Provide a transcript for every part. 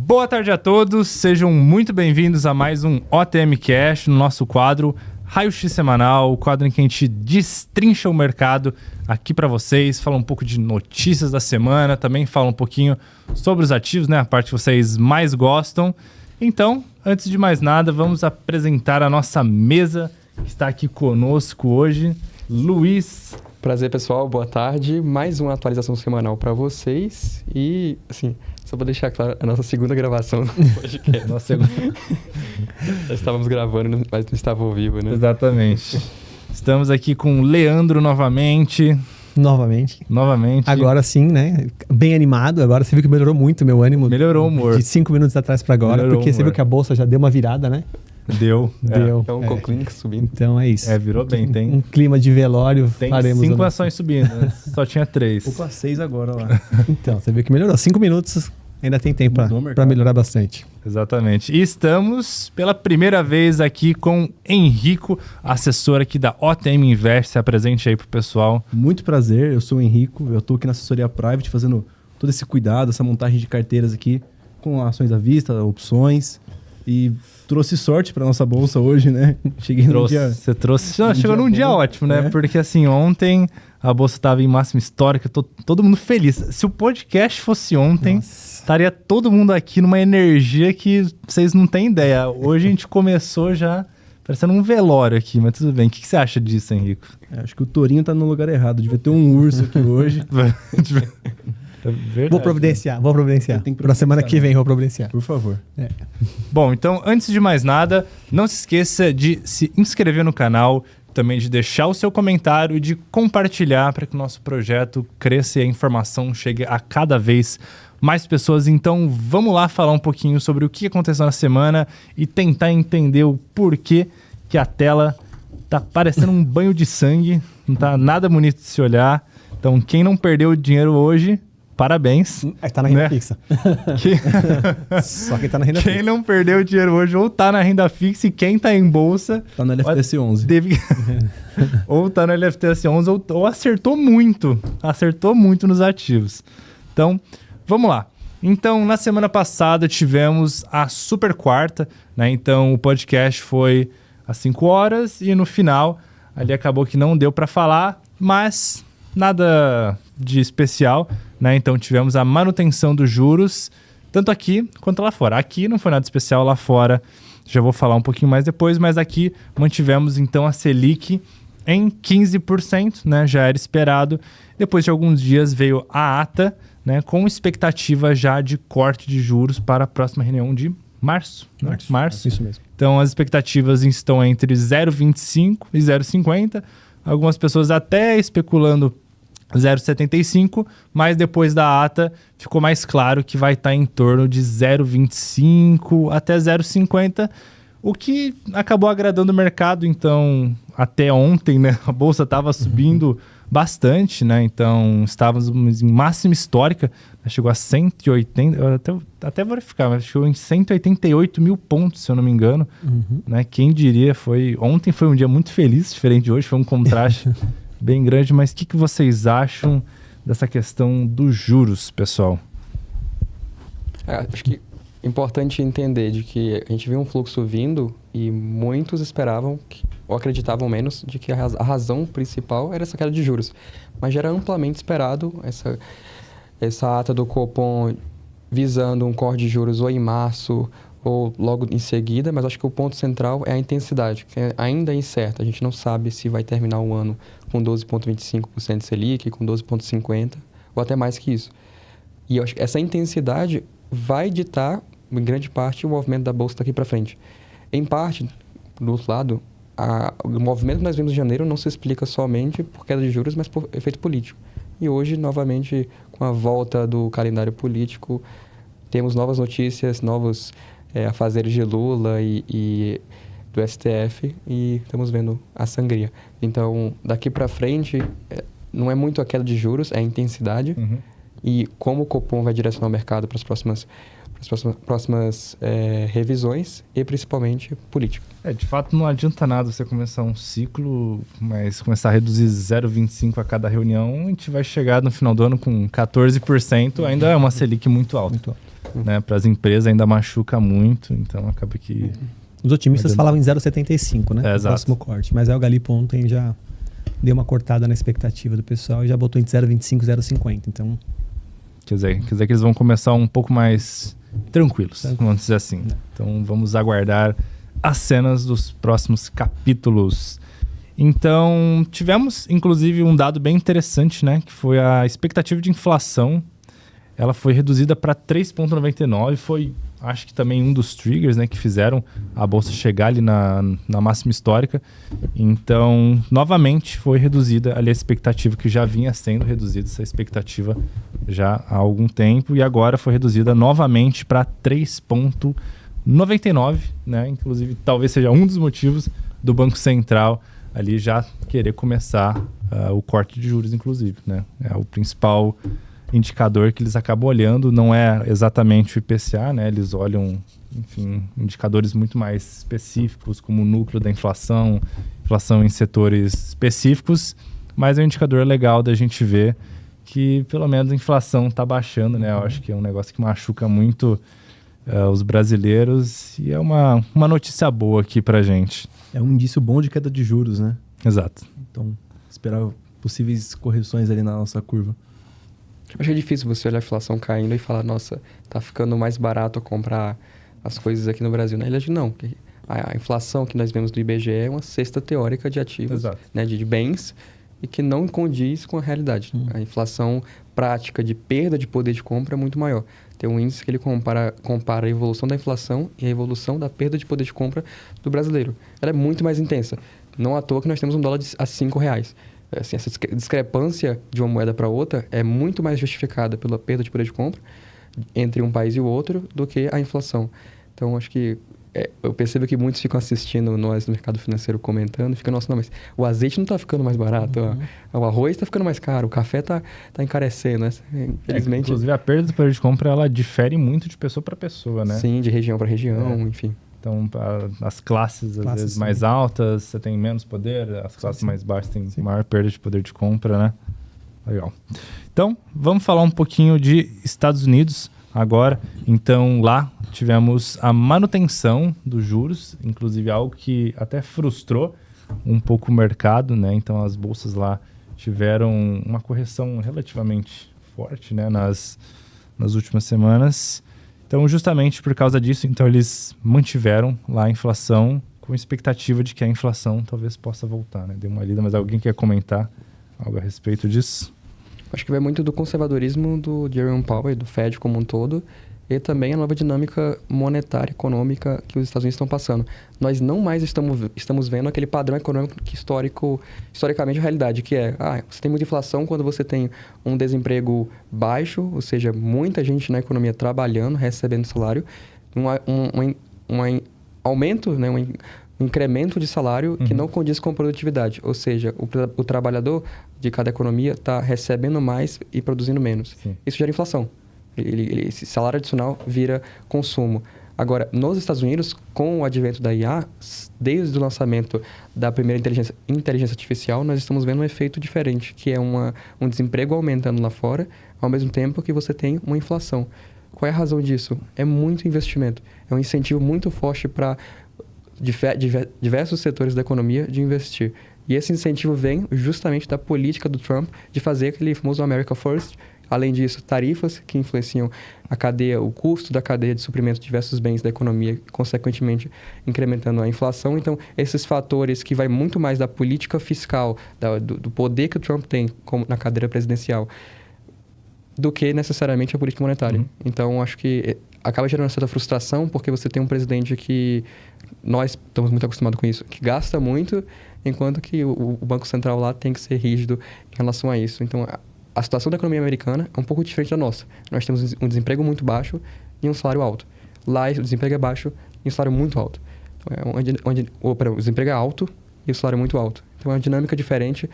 Boa tarde a todos, sejam muito bem-vindos a mais um OTM Cash, no nosso quadro Raio-X Semanal, o quadro em que a gente destrincha o mercado aqui para vocês, fala um pouco de notícias da semana, também fala um pouquinho sobre os ativos, né, a parte que vocês mais gostam. Então, antes de mais nada, vamos apresentar a nossa mesa que está aqui conosco hoje. Luiz. Prazer, pessoal. Boa tarde. Mais uma atualização semanal para vocês. E, assim, só para deixar claro, a nossa segunda gravação do podcast. Nossa segunda. Já estávamos gravando, mas não estava ao vivo, né? Exatamente. Estamos aqui com o Leandro novamente. Novamente. Agora sim, né? Bem animado. Agora você viu que melhorou muito o meu ânimo. Melhorou o humor. De 5 minutos atrás para agora. Melhorou porque você viu que a bolsa já deu uma virada, né? Deu. Então, com o Clinic subindo. Então é isso. Virou bem. Tem um clima de velório. Tem faremos 5 ações subindo, né? Só tinha 3. Opa, 6 agora lá. Então, você viu que melhorou. 5 minutos ainda tem tempo para melhorar bastante. Exatamente. E estamos pela primeira vez aqui com Henrico, assessor aqui da OTM Invest. Se apresente aí pro pessoal. Muito prazer, eu sou o Henrico, eu estou aqui na assessoria Private fazendo todo esse cuidado, essa montagem de carteiras aqui com ações à vista, opções, e trouxe sorte para nossa bolsa hoje, né? Cheguei num dia... Você trouxe... Chegou num dia ótimo, né? Porque assim, ontem a bolsa estava em máxima histórica, todo mundo feliz. Se o podcast fosse ontem, estaria todo mundo aqui numa energia que vocês não têm ideia. Hoje a gente começou já parecendo um velório aqui, mas tudo bem. O que você acha disso, Henrico? Acho que o tourinho tá no lugar errado, devia ter um urso aqui hoje. Vou providenciar. Para semana que vem vou providenciar. Por favor. Bom, então, antes de mais nada, não se esqueça de se inscrever no canal, também de deixar o seu comentário e de compartilhar para que o nosso projeto cresça e a informação chegue a cada vez mais pessoas. Então, vamos lá falar um pouquinho sobre o que aconteceu na semana e tentar entender o porquê que a tela tá parecendo um banho de sangue, não tá nada bonito de se olhar. Então, quem não perdeu dinheiro hoje... Parabéns. Tá na renda fixa. Só quem tá na renda fixa. Quem não perdeu dinheiro hoje ou tá na renda fixa e quem tá em bolsa... Tá no LFTS 11. Ou tá no LFTS 11 ou acertou muito. Acertou muito nos ativos. Então, vamos lá. Então, na semana passada tivemos a super quarta, né? Então, o podcast foi às 5 horas e no final ali acabou que não deu para falar, mas nada de especial, né? Então tivemos a manutenção dos juros, tanto aqui quanto lá fora. Aqui não foi nada especial, lá fora já vou falar um pouquinho mais depois, mas aqui mantivemos então a Selic em 15%, né? Já era esperado. Depois de alguns dias veio a ata, né? Com expectativa já de corte de juros para a próxima reunião de março. Março. Isso mesmo. Então as expectativas estão entre 0,25 e 0,50. Algumas pessoas até especulando 0,75, mas depois da ata ficou mais claro que vai estar em torno de 0,25 até 0,50, o que acabou agradando o mercado. Então, até ontem, né, a bolsa estava subindo bastante, né? Então, estávamos em máxima histórica, chegou a 180, eu até verificar, mas chegou em 188 mil pontos, se eu não me engano. Né? Quem diria, ontem foi um dia muito feliz, diferente de hoje, foi um contraste bem grande, mas o que vocês acham dessa questão dos juros, pessoal? Acho que é importante entender de que a gente viu um fluxo vindo e muitos esperavam, ou acreditavam menos, de que a razão principal era essa queda de juros. Mas já era amplamente esperado essa ata do Copom visando um corte de juros ou em março ou logo em seguida, mas acho que o ponto central é a intensidade, que ainda é incerta. A gente não sabe se vai terminar o ano com 12,25% de Selic, com 12,50%, ou até mais que isso. E eu acho que essa intensidade vai ditar, em grande parte, o movimento da bolsa daqui para frente. Em parte, do outro lado, o movimento que nós vimos em janeiro não se explica somente por queda de juros, mas por efeito político. E hoje, novamente, com a volta do calendário político, temos novas notícias, novos afazeres de Lula e do STF, e estamos vendo a sangria. Então, daqui para frente, não é muito a queda de juros, é a intensidade. E como o Copom vai direcionar o mercado para as próximas revisões e principalmente política. De fato, não adianta nada você começar um ciclo, mas começar a reduzir 0,25 a cada reunião, a gente vai chegar no final do ano com 14%, ainda é uma Selic muito alta. né? Para as empresas ainda machuca muito, então acaba que... Os otimistas falavam em 0,75, né? Exato. Próximo corte. Mas aí o Galipo ontem já deu uma cortada na expectativa do pessoal e já botou entre 0,25 e 0,50. Então... Quer dizer que eles vão começar um pouco mais tranquilos, vamos dizer assim. Então vamos aguardar as cenas dos próximos capítulos. Então tivemos, inclusive, um dado bem interessante, né? Que foi a expectativa de inflação. Ela foi reduzida para 3,99. Foi, acho que também um dos triggers, né? Que fizeram a bolsa chegar ali na máxima histórica. Então, novamente, foi reduzida ali a expectativa, que já vinha sendo reduzida, essa expectativa já há algum tempo. E agora foi reduzida novamente para 3,99, né? Inclusive, talvez seja um dos motivos do Banco Central ali já querer começar o corte de juros, inclusive, né? É o principal indicador que eles acabam olhando, não é exatamente o IPCA, né? Eles olham, enfim, indicadores muito mais específicos, como o núcleo da inflação em setores específicos, mas é um indicador legal da gente ver que pelo menos a inflação está baixando, né? Eu acho que é um negócio que machuca muito os brasileiros e é uma notícia boa aqui pra gente. É um indício bom de queda de juros, né? Exato. Então, esperar possíveis correções ali na nossa curva. Eu acho que é difícil você olhar a inflação caindo e falar, nossa, tá ficando mais barato comprar as coisas aqui no Brasil. Na realidade, não. A inflação que nós vemos do IBGE é uma cesta teórica de ativos, né, de bens, e que não condiz com a realidade. A inflação prática de perda de poder de compra é muito maior. Tem um índice que ele compara a evolução da inflação e a evolução da perda de poder de compra do brasileiro. Ela é muito mais intensa. Não à toa que nós temos um dólar a R$5. Assim, essa discrepância de uma moeda para outra é muito mais justificada pela perda de poder de compra entre um país e o outro do que a inflação. Então, acho que eu percebo que muitos ficam assistindo nós no mercado financeiro comentando e ficam, nossa, não, mas o azeite não está ficando mais barato, o arroz está ficando mais caro, o café está encarecendo, né? Infelizmente. Inclusive, a perda do poder de compra, ela difere muito de pessoa para pessoa, né? Sim, de região para região, enfim. Então, as classes, às vezes, mais altas, você tem menos poder, as classes mais baixas têm maior perda de poder de compra, né? Legal. Então, vamos falar um pouquinho de Estados Unidos agora. Então, lá tivemos a manutenção dos juros, inclusive algo que até frustrou um pouco o mercado, né? Então, as bolsas lá tiveram uma correção relativamente forte, né? Nas últimas semanas. Então, justamente por causa disso, então eles mantiveram lá a inflação com expectativa de que a inflação talvez possa voltar, né? Deu uma lida, mas alguém quer comentar algo a respeito disso? Acho que vai muito do conservadorismo do Jerome Powell e do Fed como um todo, e também a nova dinâmica monetária, econômica que os Estados Unidos estão passando. Nós não mais estamos vendo aquele padrão econômico que historicamente a realidade, que é, você tem muita inflação quando você tem um desemprego baixo, ou seja, muita gente na economia trabalhando, recebendo salário, um aumento, né, um incremento de salário que não condiz com a produtividade, ou seja, o trabalhador de cada economia está recebendo mais e produzindo menos. Sim. Isso gera inflação. Esse salário adicional vira consumo. Agora, nos Estados Unidos, com o advento da IA, desde o lançamento da primeira inteligência artificial, nós estamos vendo um efeito diferente, que é um desemprego aumentando lá fora, ao mesmo tempo que você tem uma inflação. Qual é a razão disso? É muito investimento. É um incentivo muito forte para diversos setores da economia de investir. E esse incentivo vem justamente da política do Trump de fazer aquele famoso America First. Além disso, tarifas que influenciam o custo da cadeia de suprimento de diversos bens da economia, consequentemente incrementando a inflação. Então, esses fatores que vai muito mais da política fiscal, do poder que o Trump tem na cadeira presidencial, do que necessariamente a política monetária. Então, acho que acaba gerando essa frustração, porque você tem um presidente que nós estamos muito acostumados com isso, que gasta muito, enquanto que o Banco Central lá tem que ser rígido em relação a isso. Então, a situação da economia americana é um pouco diferente da nossa. Nós temos um desemprego muito baixo e um salário alto. Lá, o desemprego é baixo e um salário muito alto. Então, o desemprego é alto e o salário é muito alto. Então, é uma dinâmica diferente.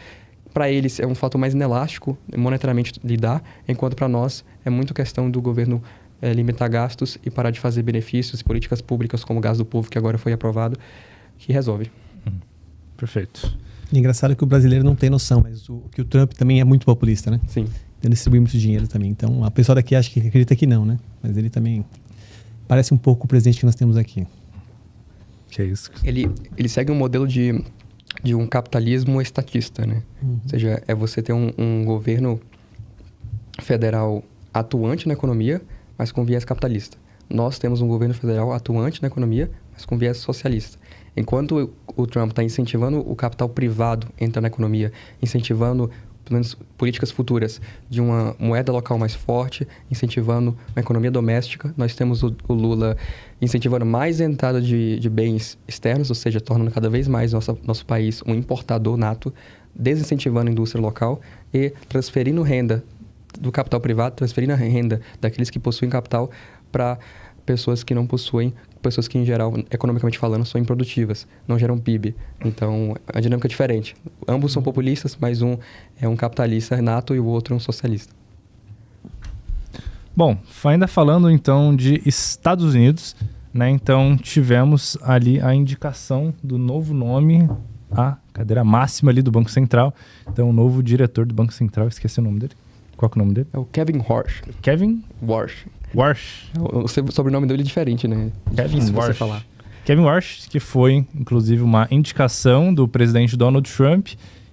Para eles, é um fator mais inelástico, monetariamente, lidar, enquanto para nós é muito questão do governo limitar gastos e parar de fazer benefícios e políticas públicas, como o Gás do Povo, que agora foi aprovado, que resolve. Perfeito. E engraçado que o brasileiro não tem noção, mas que o Trump também é muito populista, né? Sim. tentando distribuir muito dinheiro também. Então, a pessoa daqui acha que acredita que não, né? Mas ele também parece um pouco o presidente que nós temos aqui. Que é isso? Ele segue um modelo de um capitalismo estatista, né? Ou seja, é você ter um governo federal atuante na economia, mas com viés capitalista. Nós temos um governo federal atuante na economia, mas com viés socialista. Enquanto o Trump está incentivando o capital privado a entrar na economia, incentivando, pelo menos, políticas futuras de uma moeda local mais forte, incentivando uma economia doméstica, nós temos o Lula incentivando mais a entrada de bens externos, ou seja, tornando cada vez mais nosso país um importador nato, desincentivando a indústria local e transferindo renda do capital privado, transferindo a renda daqueles que possuem capital para pessoas que não possuem, pessoas que, em geral, economicamente falando, são improdutivas, não geram PIB. Então, a dinâmica é diferente. Ambos são populistas, mas um é um capitalista nato e o outro um socialista. Bom, ainda falando então de Estados Unidos, né? Então tivemos ali a indicação do novo nome, a cadeira máxima ali do Banco Central. Então, o novo diretor do Banco Central, esqueci o nome dele. Qual que é o nome dele? É o Kevin Warsh. Kevin Warsh. Warsh. O sobrenome dele é diferente, né? Kevin Difícil Warsh. você falar. Kevin Warsh, que foi, inclusive, uma indicação do presidente Donald Trump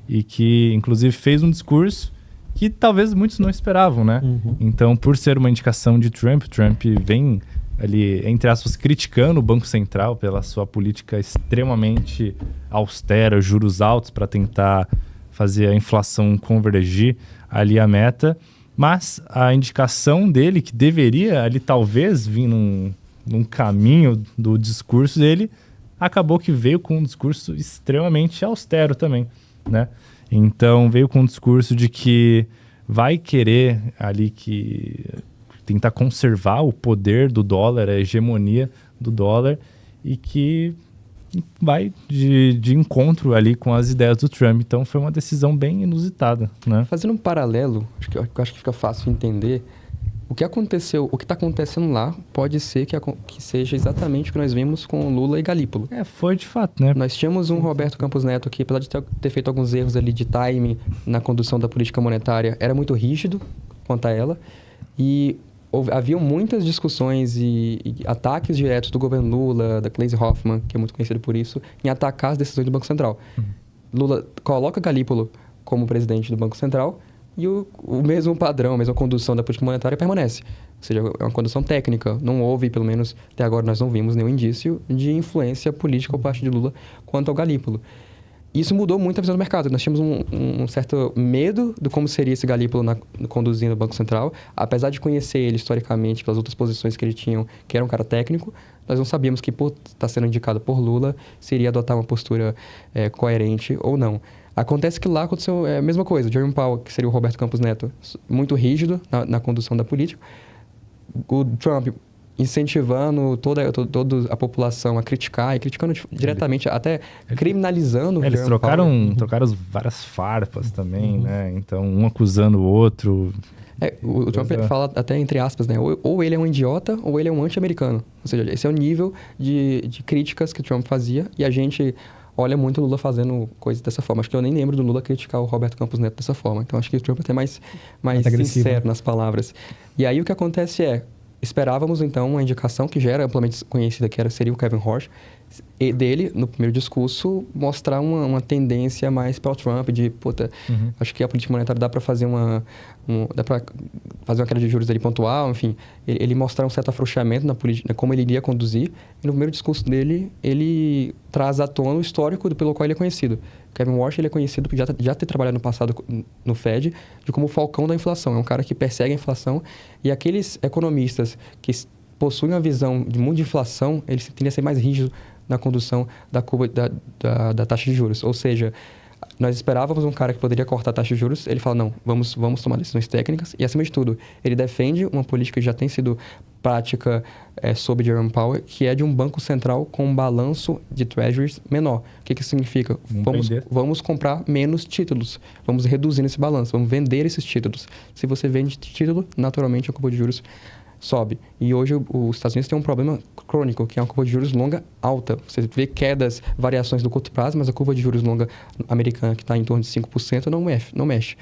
e que, inclusive, fez um discurso que talvez muitos não esperavam, né? Então, por ser uma indicação de Trump vem ali, entre aspas, criticando o Banco Central pela sua política extremamente austera, juros altos para tentar fazer a inflação convergir ali a meta. Mas a indicação dele, que deveria ali talvez vir num caminho do discurso dele, acabou que veio com um discurso extremamente austero também, né? Então veio com um discurso de que vai querer ali que tentar conservar o poder do dólar, a hegemonia do dólar, e que vai de encontro ali com as ideias do Trump. Então foi uma decisão bem inusitada, né? Fazendo um paralelo, acho que fica fácil entender. O que aconteceu, o que está acontecendo lá pode ser que seja exatamente o que nós vimos com Lula e Galípolo. Foi de fato, né? Nós tínhamos um Roberto Campos Neto que, apesar de ter feito alguns erros ali de timing na condução da política monetária, era muito rígido quanto a ela. E haviam muitas discussões e ataques diretos do governo Lula, da Gleisi Hoffmann, que é muito conhecido por isso, em atacar as decisões do Banco Central. Lula coloca Galípolo como presidente do Banco Central e o mesmo padrão, a mesma condução da política monetária permanece. Ou seja, é uma condução técnica. Não houve, pelo menos até agora, nós não vimos nenhum indício de influência política por parte de Lula quanto ao Galípolo. Isso mudou muito a visão do mercado. Nós tínhamos um certo medo de como seria esse Galípolo conduzindo o Banco Central. Apesar de conhecer ele historicamente, pelas outras posições que ele tinha, que era um cara técnico, nós não sabíamos que, por estar sendo indicado por Lula, seria adotar uma postura coerente ou não. Acontece que lá aconteceu a mesma coisa. Jerome Powell, que seria o Roberto Campos Neto, muito rígido na condução da política. O Trump incentivando toda a população a criticar, e criticando diretamente, até criminalizando. Eles trocaram várias farpas também, né? Então, um acusando o outro. O Trump fala até entre aspas, né? Ou ele é um idiota, ou ele é um anti-americano. Ou seja, esse é o nível de críticas que o Trump fazia, e a gente olha muito o Lula fazendo coisas dessa forma. Acho que eu nem lembro do Lula criticar o Roberto Campos Neto dessa forma. Então, acho que o Trump é até mais sincero nas palavras. E aí, o que acontece esperávamos, então, uma indicação que já era amplamente conhecida, seria o Kevin Warsh, e dele, no primeiro discurso, mostrar uma tendência mais para o Trump, de, acho que a política monetária dá para fazer uma queda de juros ali pontual, enfim. Ele mostrar um certo afrouxamento na política, como ele iria conduzir, e no primeiro discurso dele, ele traz à tona o histórico pelo qual ele é conhecido. Kevin Warsh, ele é conhecido por já ter trabalhado no passado no Fed, de como o falcão da inflação. É um cara que persegue a inflação, e aqueles economistas que possuem uma visão de mundo de inflação, eles tendem a ser mais rígidos na condução da curva da taxa de juros. Ou seja, nós esperávamos um cara que poderia cortar a taxa de juros, ele fala, não, vamos tomar decisões técnicas, e acima de tudo, ele defende uma política que já tem sido prática sob Jerome Powell, que é de um banco central com um balanço de treasuries menor. O que isso significa? Vamos comprar menos títulos, vamos reduzindo esse balanço, vamos vender esses títulos. Se você vende título, naturalmente a curva de juros sobe. E hoje os Estados Unidos têm um problema crônico, que é uma curva de juros longa alta. Você vê quedas, variações do curto prazo, mas a curva de juros longa americana, que está em torno de 5%, não mexe.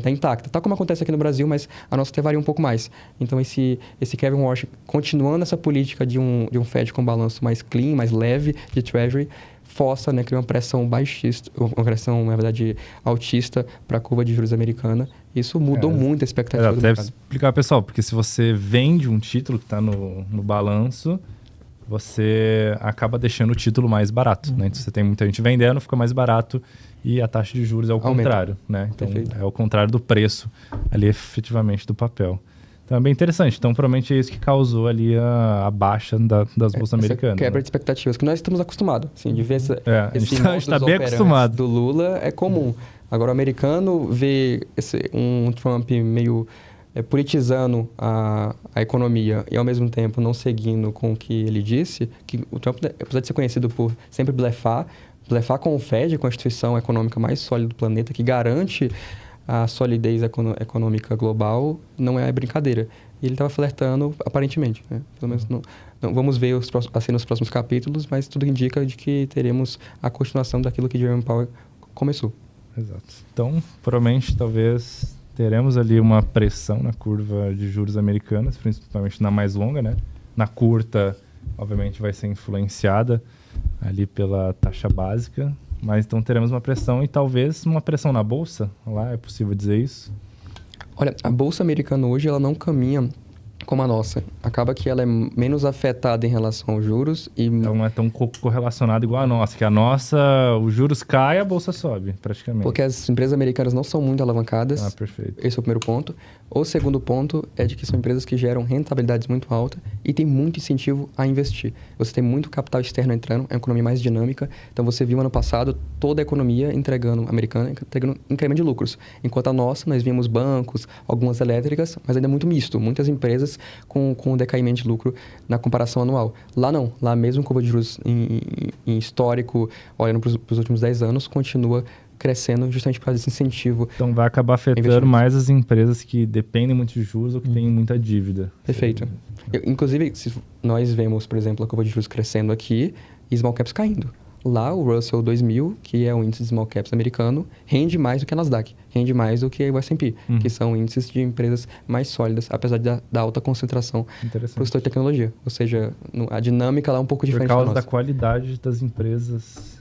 tá intacta. Tal como acontece aqui no Brasil, mas a nossa até varia um pouco mais. Então, esse Kevin Warsh, continuando essa política de um Fed com balanço mais clean, mais leve de Treasury, força, né, criar uma pressão baixista, uma pressão, na verdade, altista para a curva de juros americana. Isso mudou muito a expectativa do mercado. Explicar, pessoal, porque se você vende um título que está no balanço, você acaba deixando o título mais barato, né? Então, você tem muita gente vendendo, fica mais barato e a taxa de juros é o contrário, né? Então, é o contrário do preço ali, efetivamente, do papel. Então, é bem interessante. Então, provavelmente é isso que causou ali a baixa das bolsas americanas. Quebra de expectativas, que nós estamos acostumados, assim, de ver esse a gente está bem acostumado. Do Lula é comum. Agora, o americano vê um Trump meio politizando a economia e, ao mesmo tempo, não seguindo com o que ele disse, que o Trump, apesar de ser conhecido por sempre blefar com o Fed, com a instituição econômica mais sólida do planeta, que garante a solidez econômica global, não é brincadeira. E ele estava flertando, aparentemente. Né? Pelo menos não vamos ver assim nos próximos capítulos, mas tudo indica de que teremos a continuação daquilo que Jerome Powell começou. Exato. Então, provavelmente, talvez teremos ali uma pressão na curva de juros americanas, principalmente na mais longa, né? Na curta, obviamente, vai ser influenciada ali pela taxa básica, mas então teremos uma pressão e talvez uma pressão na bolsa, lá é possível dizer isso? Olha, a bolsa americana hoje ela não caminha como a nossa. Acaba que ela é menos afetada em relação aos juros e... Então não é tão correlacionada igual a nossa, que a nossa, os juros caem, a bolsa sobe, praticamente. Porque as empresas americanas não são muito alavancadas. Ah, perfeito. Esse é o primeiro ponto. O segundo ponto é de que são empresas que geram rentabilidades muito altas e tem muito incentivo a investir. Você tem muito capital externo entrando, é uma economia mais dinâmica. Então, você viu ano passado toda a economia americana entregando incremento de lucros. Enquanto a nossa, nós vimos bancos, algumas elétricas, mas ainda é muito misto. Muitas empresas com decaimento de lucro na comparação anual. Lá não. Lá mesmo, curva de juros em histórico, olhando para os últimos 10 anos, continua crescendo justamente por causa desse incentivo. Então vai acabar afetando mais as empresas que dependem muito de juros ou que têm muita dívida. Perfeito. Inclusive, se nós vemos, por exemplo, a curva de juros crescendo aqui e small caps caindo. Lá, o Russell 2000, que é o índice de small caps americano, rende mais do que a Nasdaq, rende mais do que o S&P, que são índices de empresas mais sólidas, apesar da alta concentração para o setor de tecnologia. Ou seja, a dinâmica lá é um pouco diferente da nossa. Por causa da qualidade das empresas...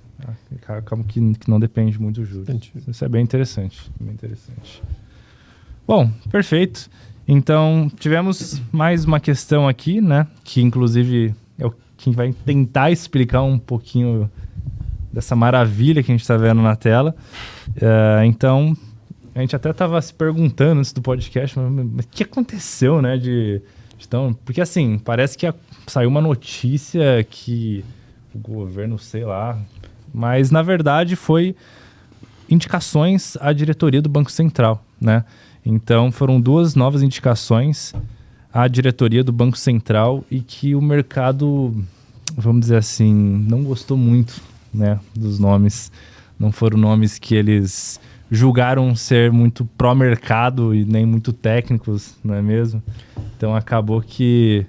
Acaba que não depende muito dos juros. Isso é bem interessante. Bem interessante. Bom, perfeito. Então, tivemos mais uma questão aqui, né? Que, inclusive, é quem vai tentar explicar um pouquinho dessa maravilha que a gente está vendo na tela. Então, a gente até estava se perguntando antes do podcast, mas o que aconteceu, né? Então, porque, assim, parece que saiu uma notícia que o governo, sei lá... Mas, na verdade, foi indicações à diretoria do Banco Central, né? Então, foram 2 novas indicações à diretoria do Banco Central e que o mercado, vamos dizer assim, não gostou muito, né, dos nomes. Não foram nomes que eles julgaram ser muito pró-mercado e nem muito técnicos, não é mesmo? Então, acabou que...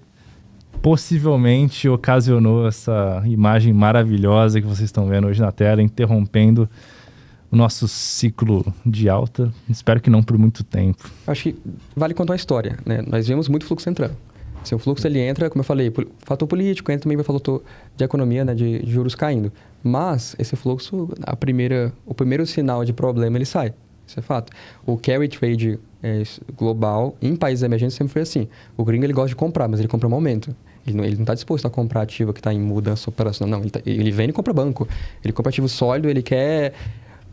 possivelmente ocasionou essa imagem maravilhosa que vocês estão vendo hoje na tela, interrompendo o nosso ciclo de alta. Espero que não por muito tempo. Acho que vale contar a história, né? Nós vemos muito fluxo entrando. Se o fluxo ele entra, como eu falei, fator político, entra também fator de economia, né, de juros caindo. Mas esse fluxo, o primeiro sinal de problema, ele sai. Isso é fato. O carry trade global em países emergentes sempre foi assim. O gringo ele gosta de comprar, mas ele compra um aumento. Ele não está disposto a comprar ativo que está em mudança operacional. Não, ele vende e compra banco. Ele compra ativo sólido, ele quer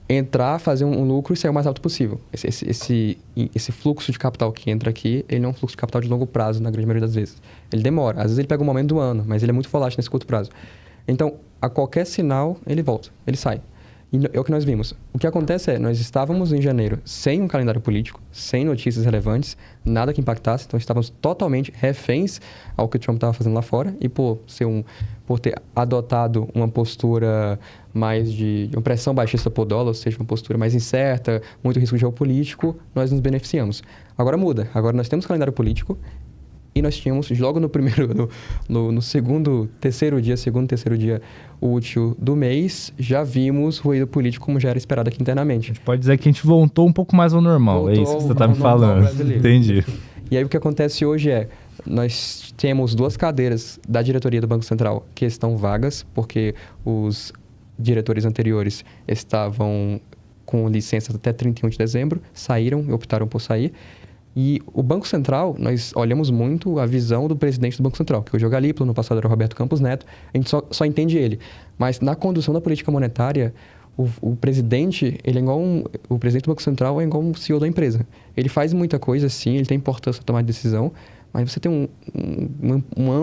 entrar, fazer um lucro e sair o mais alto possível. Esse fluxo de capital que entra aqui, ele não é um fluxo de capital de longo prazo, na grande maioria das vezes. Ele demora. Às vezes ele pega um momento do ano, mas ele é muito volátil nesse curto prazo. Então, a qualquer sinal, ele volta, ele sai. E é o que nós vimos. O que acontece é, nós estávamos em janeiro sem um calendário político, sem notícias relevantes, nada que impactasse, então estávamos totalmente reféns ao que o Trump estava fazendo lá fora e por ter adotado uma postura mais de uma pressão baixista por dólar, ou seja, uma postura mais incerta, muito risco geopolítico, nós nos beneficiamos. Agora muda. Agora nós temos calendário político E nós tínhamos, logo no primeiro, no segundo, terceiro dia útil do mês, já vimos ruído político como já era esperado aqui A internamente. gente pode dizer que a gente voltou um pouco mais ao normal, é isso que você tá me falando. Entendi. E aí o que acontece hoje nós temos 2 cadeiras da diretoria do Banco Central que estão vagas, porque os diretores anteriores estavam com licença até 31 de dezembro, saíram e optaram por sair. E o Banco Central, nós olhamos muito a visão do presidente do Banco Central, que hoje é o Galípolo, no passado era o Roberto Campos Neto, a gente só entende ele. Mas na condução da política monetária, o presidente, o presidente do Banco Central é igual um CEO da empresa. Ele faz muita coisa, sim, ele tem importância para tomar decisão, mas você tem uma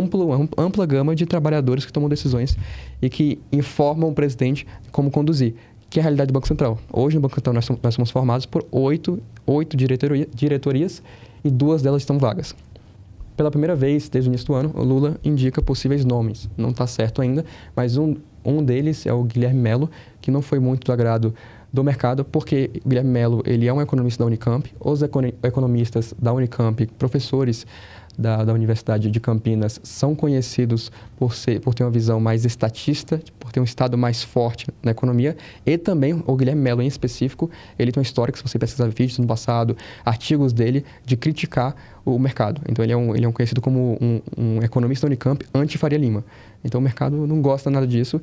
ampla gama de trabalhadores que tomam decisões e que informam o presidente como conduzir, que é a realidade do Banco Central. Hoje, no Banco Central, nós somos formados por 8 diretorias e 2 delas estão vagas. Pela primeira vez, desde o início do ano, o Lula indica possíveis nomes. Não está certo ainda, mas um deles é o Guilherme Mello, que não foi muito do agrado do mercado, porque o Guilherme Mello ele é um economista da Unicamp. Os economistas da Unicamp, professores da Universidade de Campinas, são conhecidos por ter uma visão mais estatista, por ter um estado mais forte na economia. E também o Guilherme Mello, em específico, ele tem uma história que, se você pesquisar vídeos no passado, artigos dele, de criticar o mercado. Então, ele é conhecido como um economista da Unicamp anti-Faria Lima. Então, o mercado não gosta nada disso.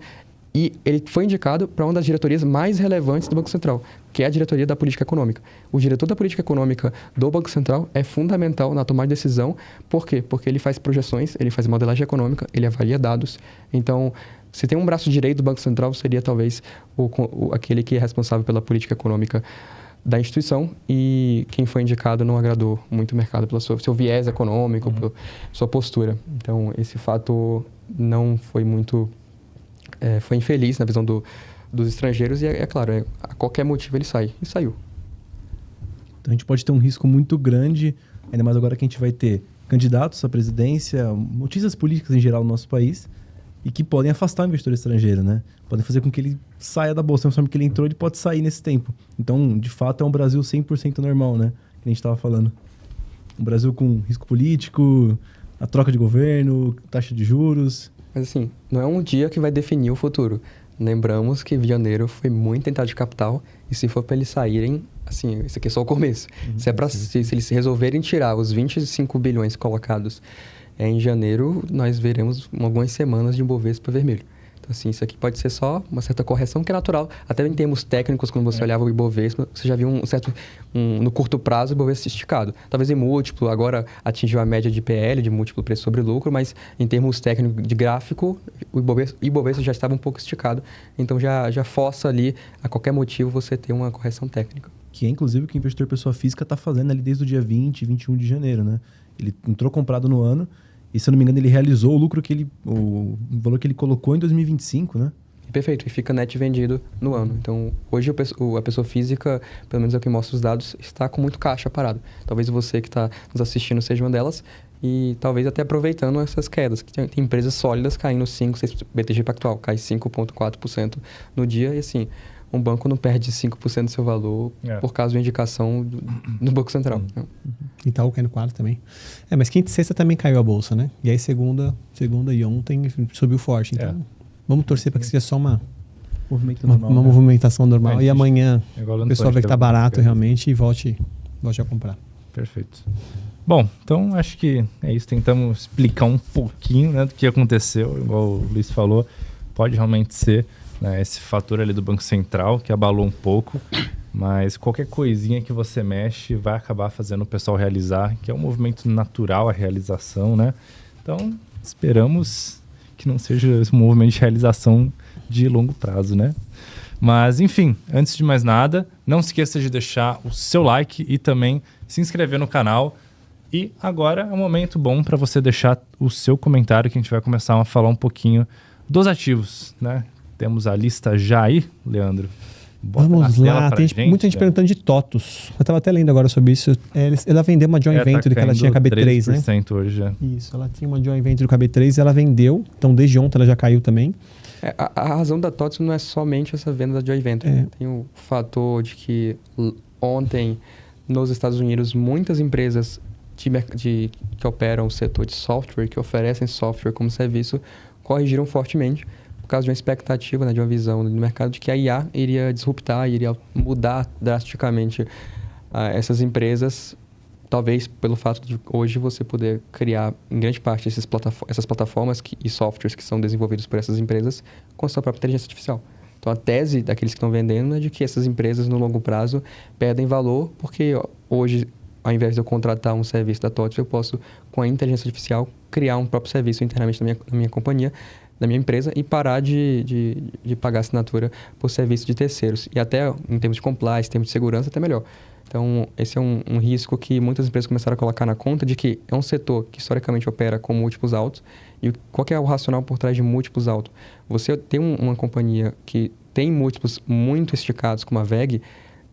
E ele foi indicado para uma das diretorias mais relevantes do Banco Central, que é a diretoria da política econômica. O diretor da política econômica do Banco Central é fundamental na tomada de decisão. Por quê? Porque ele faz projeções, ele faz modelagem econômica, ele avalia dados. Então, se tem um braço direito do Banco Central, seria talvez aquele que é responsável pela política econômica da instituição, e quem foi indicado não agradou muito o mercado pelo seu viés econômico, pela sua postura. Então, esse fato não foi muito... foi infeliz na visão dos estrangeiros e, é claro, a qualquer motivo ele sai. E saiu. Então a gente pode ter um risco muito grande, ainda mais agora que a gente vai ter candidatos à presidência, notícias políticas em geral no nosso país, e que podem afastar o investidor estrangeiro, né? Podem fazer com que ele saia da bolsa. Da forma que ele entrou, ele pode sair nesse tempo. Então, de fato, é um Brasil 100% normal, né? Que a gente estava falando. Um Brasil com risco político, a troca de governo, taxa de juros... Mas assim, não é um dia que vai definir o futuro. Lembramos que janeiro foi muito entrada de capital, e se for para eles saírem, assim, isso aqui é só o começo. Se eles resolverem tirar os 25 bilhões colocados em janeiro, nós veremos algumas semanas de Ibovespa vermelho. Então, assim, isso aqui pode ser só uma certa correção que é natural. Até em termos técnicos, quando você olhava o Ibovespa, você já viu no curto prazo, o Ibovespa esticado. Talvez em múltiplo, agora atingiu a média de PL, de múltiplo preço sobre lucro, mas em termos técnicos de gráfico, o Ibovespa já estava um pouco esticado. Então, já força ali, a qualquer motivo, você ter uma correção técnica. Que é, inclusive, o que o investidor pessoa física está fazendo ali desde o dia 20, 21 de janeiro, né? Ele entrou comprado no ano, e, se eu não me engano, ele realizou o lucro o valor que ele colocou em 2025, né? Perfeito, e fica net vendido no ano. Então, hoje a pessoa física, pelo menos é o que mostra os dados, está com muito caixa parado. Talvez você que está nos assistindo seja uma delas, e talvez até aproveitando essas quedas. Que tem empresas sólidas caindo 5%, 6%, BTG Pactual cai 5,4% no dia, e assim, um banco não perde 5% do seu valor por causa de uma indicação do Banco Central. Itaú caindo 4% também. Mas quinta e sexta também caiu a bolsa, né? E aí segunda e ontem subiu forte. Então, vamos torcer para que seja só uma movimentação normal. E amanhã o pessoal vê que está barato realmente e volte a comprar. Perfeito. Bom, então acho que é isso. Tentamos explicar um pouquinho, né, do que aconteceu. Igual o Luiz falou, pode realmente ser, né, esse fator ali do Banco Central que abalou um pouco, mas qualquer coisinha que você mexe vai acabar fazendo o pessoal realizar, que é um movimento natural a realização, né? Então, esperamos que não seja um movimento de realização de longo prazo, né? Mas, enfim, antes de mais nada, não se esqueça de deixar o seu like e também se inscrever no canal. E agora é um momento bom para você deixar o seu comentário, que a gente vai começar a falar um pouquinho dos ativos, né? Temos a lista já aí, Leandro? Vamos lá, tem muita gente perguntando de TOTUS. Eu estava até lendo agora sobre isso. Ela vendeu uma joint venture que ela tinha KB3, né? 3% hoje já. Isso, ela tinha uma joint venture do KB3 e ela vendeu. Então, desde ontem ela já caiu também. A razão da TOTUS não é somente essa venda da joint venture. Tem o fator de que ontem, nos Estados Unidos, muitas empresas que operam o setor de software, que oferecem software como serviço, corrigiram fortemente por causa de uma expectativa, né, de uma visão do mercado de que a IA iria disruptar, iria mudar drasticamente essas empresas, talvez pelo fato de hoje você poder criar, em grande parte, essas plataformas e softwares que são desenvolvidos por essas empresas com a sua própria inteligência artificial. Então, a tese daqueles que estão vendendo é de que essas empresas, no longo prazo, perdem valor, porque hoje, ao invés de eu contratar um serviço da TOTVS, eu posso, com a inteligência artificial, criar um próprio serviço internamente na minha companhia, na minha empresa, e parar de pagar assinatura por serviço de terceiros. E até, em termos de compliance, em termos de segurança, até melhor. Então, esse é um risco que muitas empresas começaram a colocar na conta de que é um setor que, historicamente, opera com múltiplos altos. E qual que é o racional por trás de múltiplos altos? Você tem uma companhia que tem múltiplos muito esticados, como a VEG,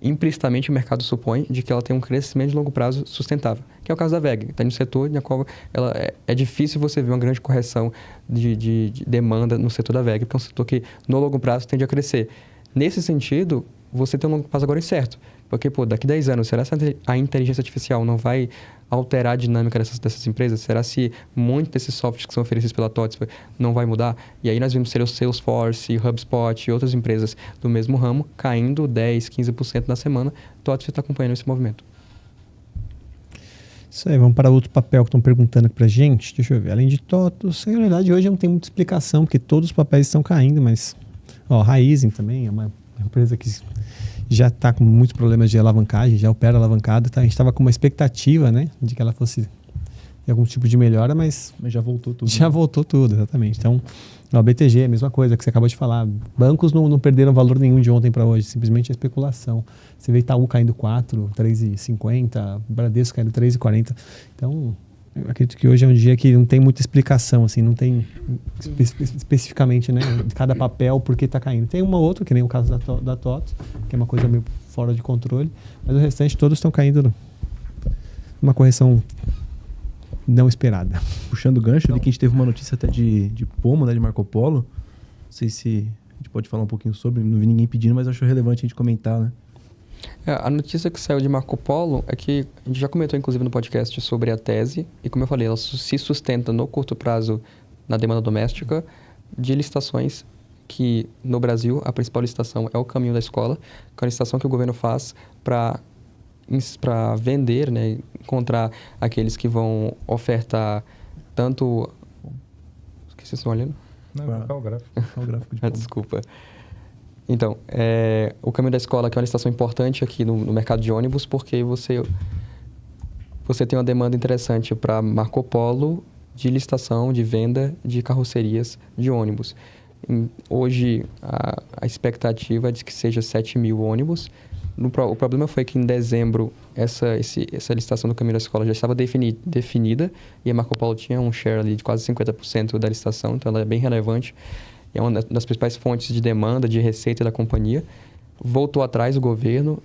implicitamente o mercado supõe de que ela tem um crescimento de longo prazo sustentável, que é o caso da VEG. Está no setor na qual é difícil você ver uma grande correção de demanda no setor da VEG, porque é um setor que, no longo prazo, tende a crescer. Nesse sentido, você tem um longo prazo agora incerto. Porque, daqui a 10 anos, será que a inteligência artificial não vai alterar a dinâmica dessas empresas? Será se muito desses softwares que são oferecidos pela TOTVS não vai mudar? E aí nós vimos ser o Salesforce, HubSpot e outras empresas do mesmo ramo caindo 10%, 15% na semana. A TOTVS está acompanhando esse movimento. Isso aí, vamos para outro papel que estão perguntando aqui pra gente. Deixa eu ver. Além de TOTVS, na verdade hoje não tem muita explicação, porque todos os papéis estão caindo, mas... Raizen também é uma empresa que já está com muitos problemas de alavancagem, já opera alavancada. Tá? A gente estava com uma expectativa, né, de que ela fosse ter algum tipo de melhora, mas já voltou tudo. Já voltou tudo, exatamente. Então, a BTG é a mesma coisa que você acabou de falar. Bancos não perderam valor nenhum de ontem para hoje, simplesmente a especulação. Você vê Itaú caindo 4, 3,50, Bradesco caindo 3,40. Então, eu acredito que hoje é um dia que não tem muita explicação, assim, não tem especificamente, né, de cada papel por que está caindo. Tem uma outra, que nem o caso da TOTVS, que é uma coisa meio fora de controle, mas o restante todos estão caindo numa correção não esperada. Puxando o gancho, eu vi que a gente teve uma notícia até de Pomo, né, de Marco Polo. Não sei se a gente pode falar um pouquinho sobre, não vi ninguém pedindo, mas acho relevante a gente comentar, né? A notícia que saiu de Marco Polo é que a gente já comentou, inclusive, no podcast sobre a tese, e como eu falei, ela se sustenta no curto prazo na demanda doméstica de licitações que, no Brasil, a principal licitação é o Caminho da Escola, que é a licitação que o governo faz para vender, né, encontrar aqueles que vão ofertar tanto... Esqueci se estão olhando? Não, qual o gráfico? Qual o gráfico de Pomo? Desculpa. Então, o Caminho da Escola, que é uma licitação importante aqui no mercado de ônibus, porque você tem uma demanda interessante para Marco Polo de licitação, de venda de carrocerias de ônibus. Hoje, a expectativa é de que seja 7 mil ônibus. O problema foi que em dezembro, essa licitação do Caminho da Escola já estava definida e a Marco Polo tinha um share ali de quase 50% da licitação, então ela é bem relevante. É uma das principais fontes de demanda, de receita da companhia. Voltou atrás o governo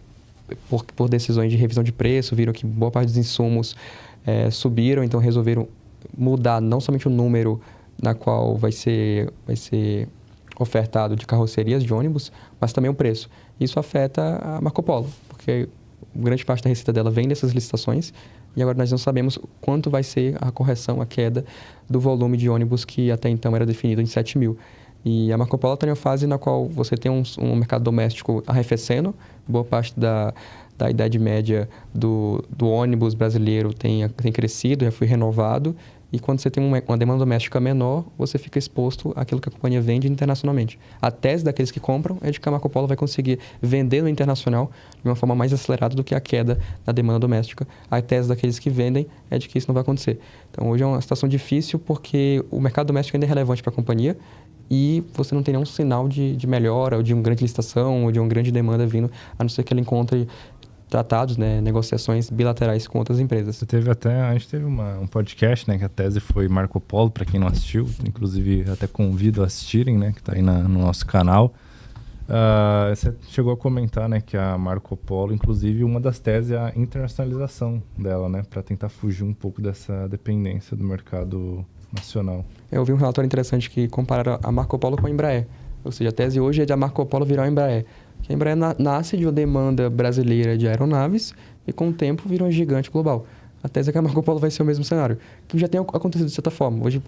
por decisões de revisão de preço, viram que boa parte dos insumos subiram, então resolveram mudar não somente o número na qual vai ser ofertado de carrocerias de ônibus, mas também o preço. Isso afeta a Marco Polo, porque grande parte da receita dela vem dessas licitações e agora nós não sabemos quanto vai ser a correção, a queda do volume de ônibus que até então era definido em 7 mil. E a Marco Polo está em uma fase na qual você tem um mercado doméstico arrefecendo, boa parte da idade média do ônibus brasileiro tem crescido, já foi renovado, e quando você tem uma demanda doméstica menor, você fica exposto àquilo que a companhia vende internacionalmente. A tese daqueles que compram é de que a Marco Polo vai conseguir vender no internacional de uma forma mais acelerada do que a queda na demanda doméstica. A tese daqueles que vendem é de que isso não vai acontecer. Então, hoje é uma situação difícil porque o mercado doméstico ainda é relevante para a companhia, e você não tem nenhum sinal de melhora, ou de uma grande licitação, ou de uma grande demanda vindo, a não ser que ela encontre tratados, né, negociações bilaterais com outras empresas. A gente teve um podcast, né, que a tese foi Marco Polo, para quem não assistiu, inclusive até convido a assistirem, né, que está aí no nosso canal. Você chegou a comentar, né, que a Marco Polo, inclusive, uma das teses é a internacionalização dela, né, para tentar fugir um pouco dessa dependência do mercado nacional. Eu vi um relatório interessante que compara a Marco Polo com a Embraer. Ou seja, a tese hoje é de a Marco Polo virar a Embraer. A Embraer nasce de uma demanda brasileira de aeronaves e, com o tempo, virou um gigante global. A tese é que a Marco Polo vai ser o mesmo cenário, que já tem acontecido de certa forma. Hoje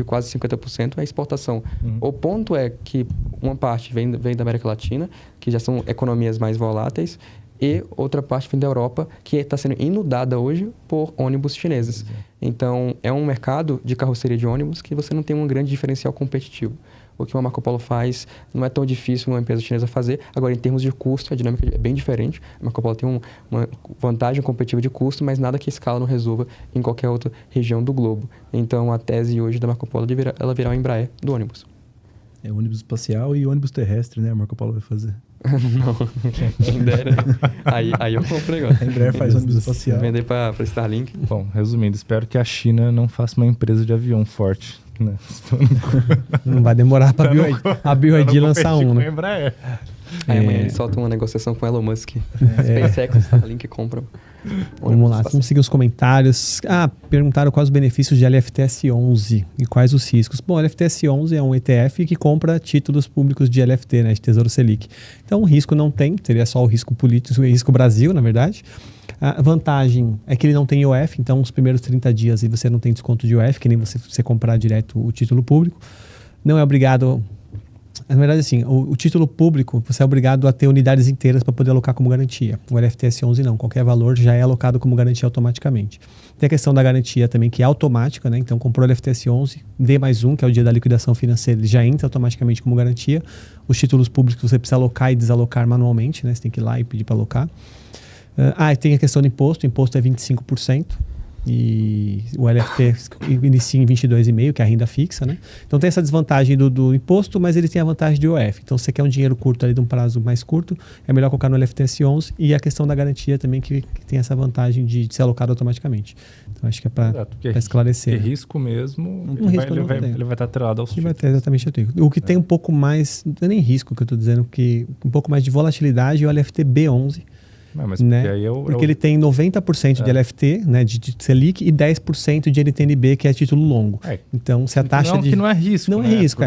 quase 50% é exportação. O ponto é que uma parte vem da América Latina, que já são economias mais voláteis, e outra parte vem da Europa, que está sendo inundada hoje por ônibus chineses. Então, é um mercado de carroceria de ônibus que você não tem um grande diferencial competitivo. O que uma Marco Polo faz não é tão difícil uma empresa chinesa fazer. Agora, em termos de custo, a dinâmica é bem diferente. A Marco Polo tem uma vantagem competitiva de custo, mas nada que a escala não resolva em qualquer outra região do globo. Então, a tese hoje da Marco Polo é ela virar o Embraer do ônibus. É ônibus espacial e ônibus terrestre, né? A Marco Polo vai fazer. Não, quem dera. Aí eu compro o negócio. A Embraer faz ônibus espacial. Vender para Starlink. Bom, resumindo, espero que a China não faça uma empresa de avião forte, né? Não vai demorar para a BYD lançar um, né? Aí amanhã eles soltam uma negociação com Elon Musk. SpaceX, Starlink compram. Vamos lá, vamos seguir os comentários. Perguntaram quais os benefícios de LFTS 11 e quais os riscos. Bom, LFTS 11 é um ETF que compra títulos públicos de LFT, né, de Tesouro Selic. Então, o risco não tem, seria só o risco político, o risco Brasil, na verdade. A vantagem é que ele não tem IOF, então os primeiros 30 dias você não tem desconto de IOF, que nem você comprar direto o título público. Não é obrigado... Na verdade, assim, o título público, você é obrigado a ter unidades inteiras para poder alocar como garantia. O LFTS 11 não, qualquer valor já é alocado como garantia automaticamente. Tem a questão da garantia também, que é automática, né? Então, comprou o LFTS 11, D+1, que é o dia da liquidação financeira, ele já entra automaticamente como garantia. Os títulos públicos você precisa alocar e desalocar manualmente, né? Você tem que ir lá e pedir para alocar. E tem a questão do imposto, o imposto é 25%. E o LFT inicia em 22,5%, que é a renda fixa, né? Então tem essa desvantagem do imposto, mas ele tem a vantagem de IOF. Então se você quer um dinheiro curto ali de um prazo mais curto, é melhor colocar no LFTS 11 e a questão da garantia também que tem essa vantagem de ser alocado automaticamente. Então acho que é para esclarecer. Que risco mesmo, ele vai estar atrelado aos títulos. Vai ter exatamente o risco. O que tem um pouco mais, não é nem risco que eu estou dizendo, que um pouco mais de volatilidade é o LFT B11. Mas né? porque aí porque ele tem 90% de LFT, né, de Selic, e 10% de NTNB, que é título longo. Então, se a taxa que não é risco. Não né? é risco,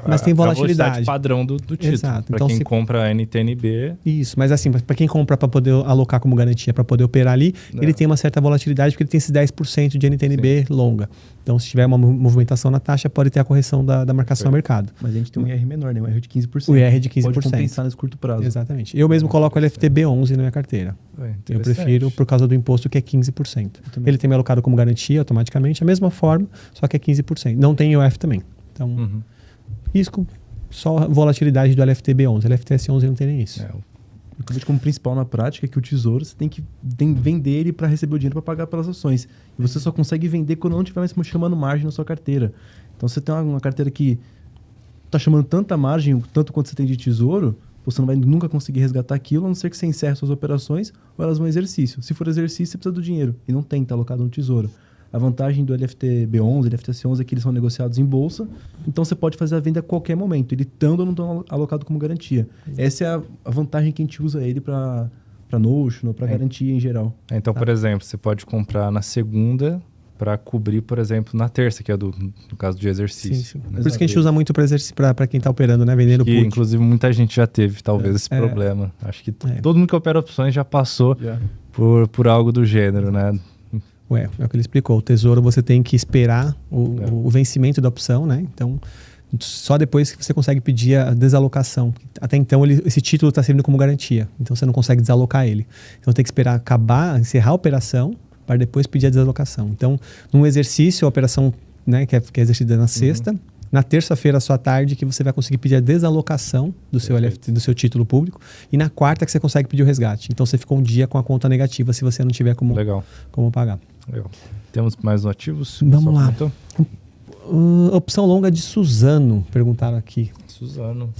mas tem volatilidade. É a padrão do título. Exato. Para então, quem compra NTNB... Isso, mas assim, para quem compra para poder alocar como garantia, para poder operar ali, ele tem uma certa volatilidade, porque ele tem esses 10% de NTNB longa. Então, se tiver uma movimentação na taxa, pode ter a correção da marcação a mercado. Mas a gente tem um IR menor, né? Um IR de 15%. O IR de 15%. Pode compensar nesse curto prazo. Exatamente. Eu mesmo coloco o LFT B11 na minha carteira. Eu prefiro por causa do imposto, que é 15%. Ele tem me alocado como garantia automaticamente, a mesma forma, só que é 15%. Não tem IOF também. Então, risco, só volatilidade do LFT B11. LFTS 11 não tem nem isso. Eu vejo como principal na prática é que o tesouro você tem que vender ele para receber o dinheiro para pagar pelas ações. E você só consegue vender quando não tiver mais chamando margem na sua carteira. Então, você tem uma carteira que está chamando tanta margem, tanto quanto você tem de tesouro, você não vai nunca conseguir resgatar aquilo, a não ser que você encerre suas operações ou elas vão exercício. Se for exercício, você precisa do dinheiro e não tem, está alocado no tesouro. A vantagem do LFT B11 e LFTS 11 é que eles são negociados em bolsa, então você pode fazer a venda a qualquer momento, ele estando ou não estando alocado como garantia. Essa é a vantagem que a gente usa ele para Notion ou para garantia em geral. Então, por exemplo, você pode comprar na segunda para cobrir, por exemplo, na terça, que é no caso de exercício. Sim. Né? Por isso que a gente usa muito para quem está operando, né? Vendendo put. Inclusive, muita gente já teve, talvez, esse problema. Acho que todo mundo que opera opções já passou por algo do gênero, né? É o que ele explicou. O tesouro, você tem que esperar o vencimento da opção, né? Então, só depois que você consegue pedir a desalocação. Até então, esse título está servindo como garantia. Então, você não consegue desalocar ele. Então, tem que esperar encerrar a operação para depois pedir a desalocação. Então, num exercício, a operação, né, que é exercida na sexta, na terça-feira à sua tarde, que você vai conseguir pedir a desalocação do seu LFT, do seu título público, e na quarta que você consegue pedir o resgate. Então, você ficou um dia com a conta negativa se você não tiver como pagar. Legal. Temos mais ativos? Vamos lá. Opção longa de Suzano, perguntaram aqui. Suzano.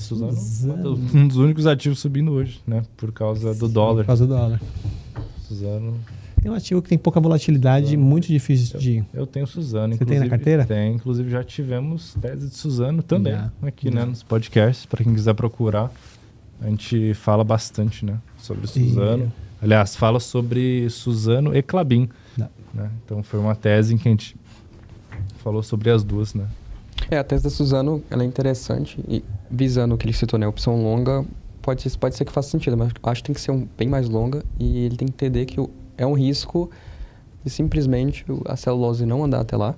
Um dos únicos ativos subindo hoje, né? Por causa do dólar. Por causa do dólar. Suzano. Tem um ativo que tem pouca volatilidade, muito difícil de... Eu tenho Suzano. Você tem na carteira? Tem. Inclusive, já tivemos tese de Suzano também aqui, né? Nos podcasts, para quem quiser procurar. A gente fala bastante, né? Sobre Suzano. Aliás, fala sobre Suzano e Klabin. Né? Então, foi uma tese em que a gente falou sobre as duas, né? A tese da Suzano, ela é interessante. E visando o que ele citou, né? Opção longa, pode ser que faça sentido, mas acho que tem que ser bem mais longa. E ele tem que entender que é um risco e simplesmente a celulose não andar até lá.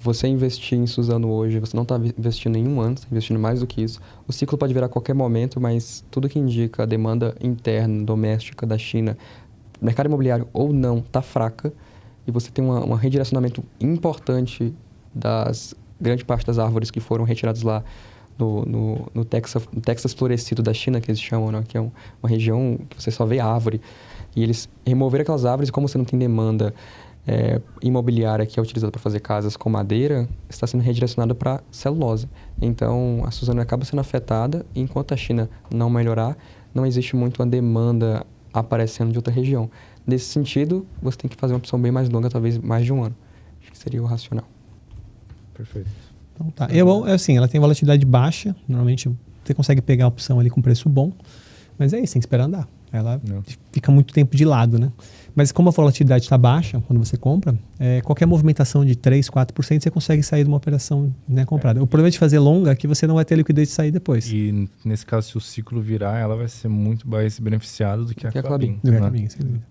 Você investir em Suzano hoje, você não está investindo em um ano, está investindo mais do que isso. O ciclo pode virar a qualquer momento, mas tudo que indica a demanda interna, doméstica da China, mercado imobiliário ou não, está fraca. E você tem um redirecionamento importante das grande parte das árvores que foram retiradas lá no Texas florescido da China, que eles chamam, né? Que é uma região que você só vê árvore. E eles removeram aquelas árvores e como você não tem demanda imobiliária que é utilizada para fazer casas com madeira, está sendo redirecionada para celulose. Então, a Suzano acaba sendo afetada e enquanto a China não melhorar, não existe muito uma demanda aparecendo de outra região. Nesse sentido, você tem que fazer uma opção bem mais longa, talvez mais de um ano. Acho que seria o racional. Perfeito. Então tá. Assim, ela tem volatilidade baixa. Normalmente você consegue pegar a opção ali com preço bom. Mas é isso, tem que esperar andar. Ela fica muito tempo de lado, né? Mas como a volatilidade está baixa, quando você compra, qualquer movimentação de 3%, 4% você consegue sair de uma operação, né, comprada. O problema de fazer longa é que você não vai ter liquidez de sair depois. E nesse caso, se o ciclo virar, ela vai ser muito mais beneficiada do que a Klabin.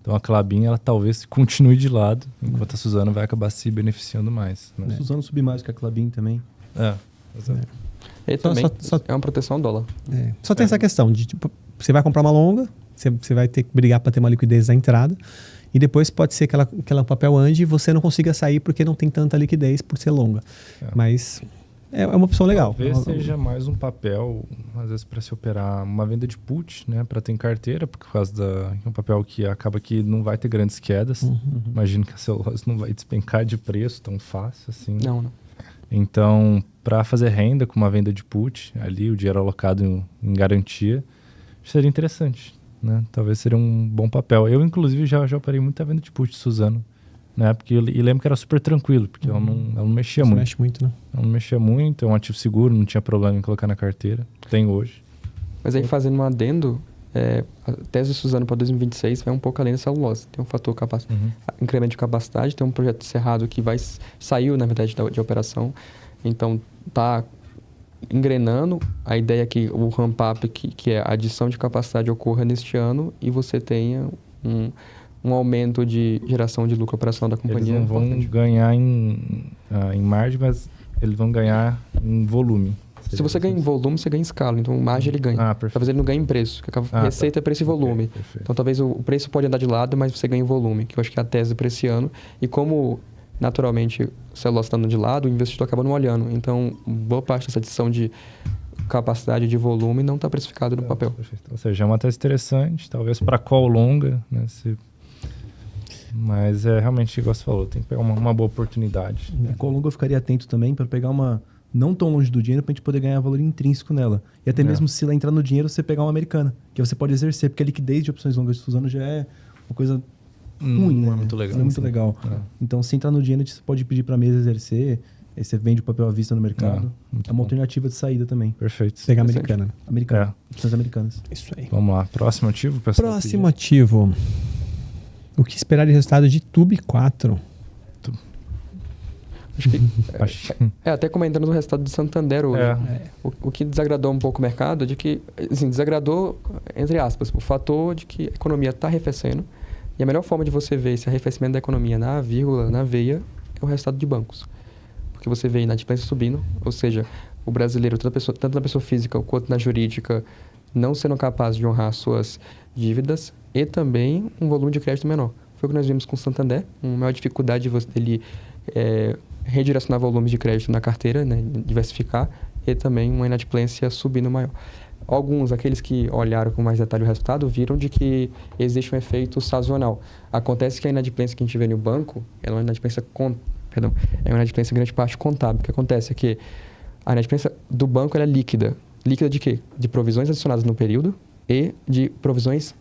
Então a Klabin, ela talvez continue de lado, enquanto a Suzano vai acabar se beneficiando mais. Né? A Suzano subir mais que a Klabin também. Exato. E também é uma proteção ao dólar. Só tem essa questão de, tipo, você vai comprar uma longa, você vai ter que brigar para ter uma liquidez na entrada. E depois pode ser que aquela papel ande e você não consiga sair porque não tem tanta liquidez por ser longa. Mas é uma opção legal. Talvez seja mais um papel, às vezes, para se operar uma venda de put, né? Para ter em carteira, por causa um papel que acaba que não vai ter grandes quedas. Imagino que a celulose não vai despencar de preço tão fácil assim. Não. Então, para fazer renda com uma venda de put, ali o dinheiro alocado em garantia, seria interessante. Né? Talvez seria um bom papel. Eu, inclusive, já operei muita venda de put de Suzano, né? E lembro que era super tranquilo, porque ela não mexia muito. Mexe muito, né? Ela não mexia muito, é um ativo seguro, não tinha problema em colocar na carteira. Tem hoje. Mas aí, fazendo um adendo, a tese de Suzano para 2026 vai um pouco além da celulose. Tem um fator incremento de capacidade, tem um projeto Cerrado que saiu, na verdade, de operação. Então, está engrenando. A ideia é que o ramp-up, que é a adição de capacidade, ocorra neste ano e você tenha um aumento de geração de lucro operacional da companhia. Eles não vão ganhar em margem, mas eles vão ganhar em volume. Se você ganha em volume, você ganha em escala. Então, margem ele ganha. Talvez ele não ganhe em preço. A receita é preço e volume. Perfeito. Então, talvez o preço pode andar de lado, mas você ganha em volume, que eu acho que é a tese para esse ano. E como, naturalmente, o celulose está andando de lado, o investidor acaba não olhando. Então, boa parte dessa adição de capacidade de volume não está precificado no papel. Perfeito. Ou seja, é uma tese interessante, talvez para call longa, né? Mas realmente, igual você falou, tem que pegar uma boa oportunidade. E call longa eu ficaria atento também para pegar uma não tão longe do dinheiro para a gente poder ganhar valor intrínseco nela. E até mesmo se ela entrar no dinheiro, você pegar uma americana, que você pode exercer, porque a liquidez de opções longas de Suzano já é uma coisa ruim, né? Não é muito legal. Não é muito legal. Então, se entrar no dinheiro, você pode pedir para a mesa exercer, aí você vende o papel à vista no mercado. É uma alternativa de saída também. Perfeito. Pegar americana. Opções americanas. Isso aí. Vamos lá. Próximo ativo, pessoal? Próximo ativo. O que esperar de resultado de Tube 4? Acho que até comentando no resultado do Santander hoje. O que desagradou um pouco o mercado é de que, assim, desagradou, entre aspas, o fator de que a economia está arrefecendo. E a melhor forma de você ver esse arrefecimento da economia na vírgula, na veia, é o resultado de bancos. Porque você vê inadimplência subindo, ou seja, o brasileiro, tanto na pessoa física quanto na jurídica, não sendo capaz de honrar suas dívidas e também um volume de crédito menor. Foi o que nós vimos com o Santander, uma maior dificuldade dele redirecionar volumes de crédito na carteira, né, diversificar, e também uma inadimplência subindo maior. Aqueles que olharam com mais detalhe o resultado, viram de que existe um efeito sazonal. Acontece que a inadimplência que a gente vê no banco, ela é uma inadimplência é uma inadimplência em grande parte contábil. O que acontece é que a inadimplência do banco ela é líquida. Líquida de quê? De provisões adicionadas no período e de provisões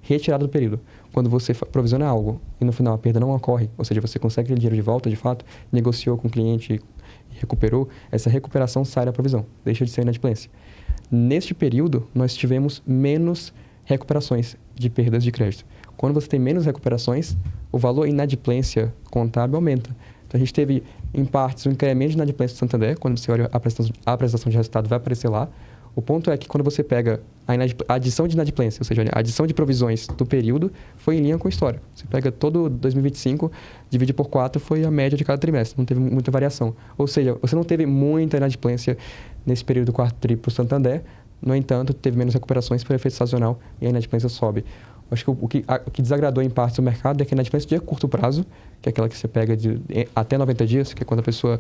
retiradas do período. Quando você provisiona algo e no final a perda não ocorre, ou seja, você consegue aquele dinheiro de volta, de fato, negociou com o cliente e recuperou, essa recuperação sai da provisão, deixa de ser inadimplência. Neste período, nós tivemos menos recuperações de perdas de crédito. Quando você tem menos recuperações, o valor inadimplência contábil aumenta. Então, a gente teve, em partes, um incremento de inadimplência do Santander. Quando você olha a apresentação de resultado, vai aparecer lá. O ponto é que quando você pega a adição de inadimplência, ou seja, a adição de provisões do período, foi em linha com a história. Você pega todo 2025, divide por 4, foi a média de cada trimestre, não teve muita variação. Ou seja, você não teve muita inadimplência nesse período do quarto tri para o Santander, no entanto, teve menos recuperações por efeito sazonal e a inadimplência sobe. Acho que o que desagradou em parte o mercado é que a inadimplência de curto prazo, que é aquela que você pega até 90 dias, que é quando a pessoa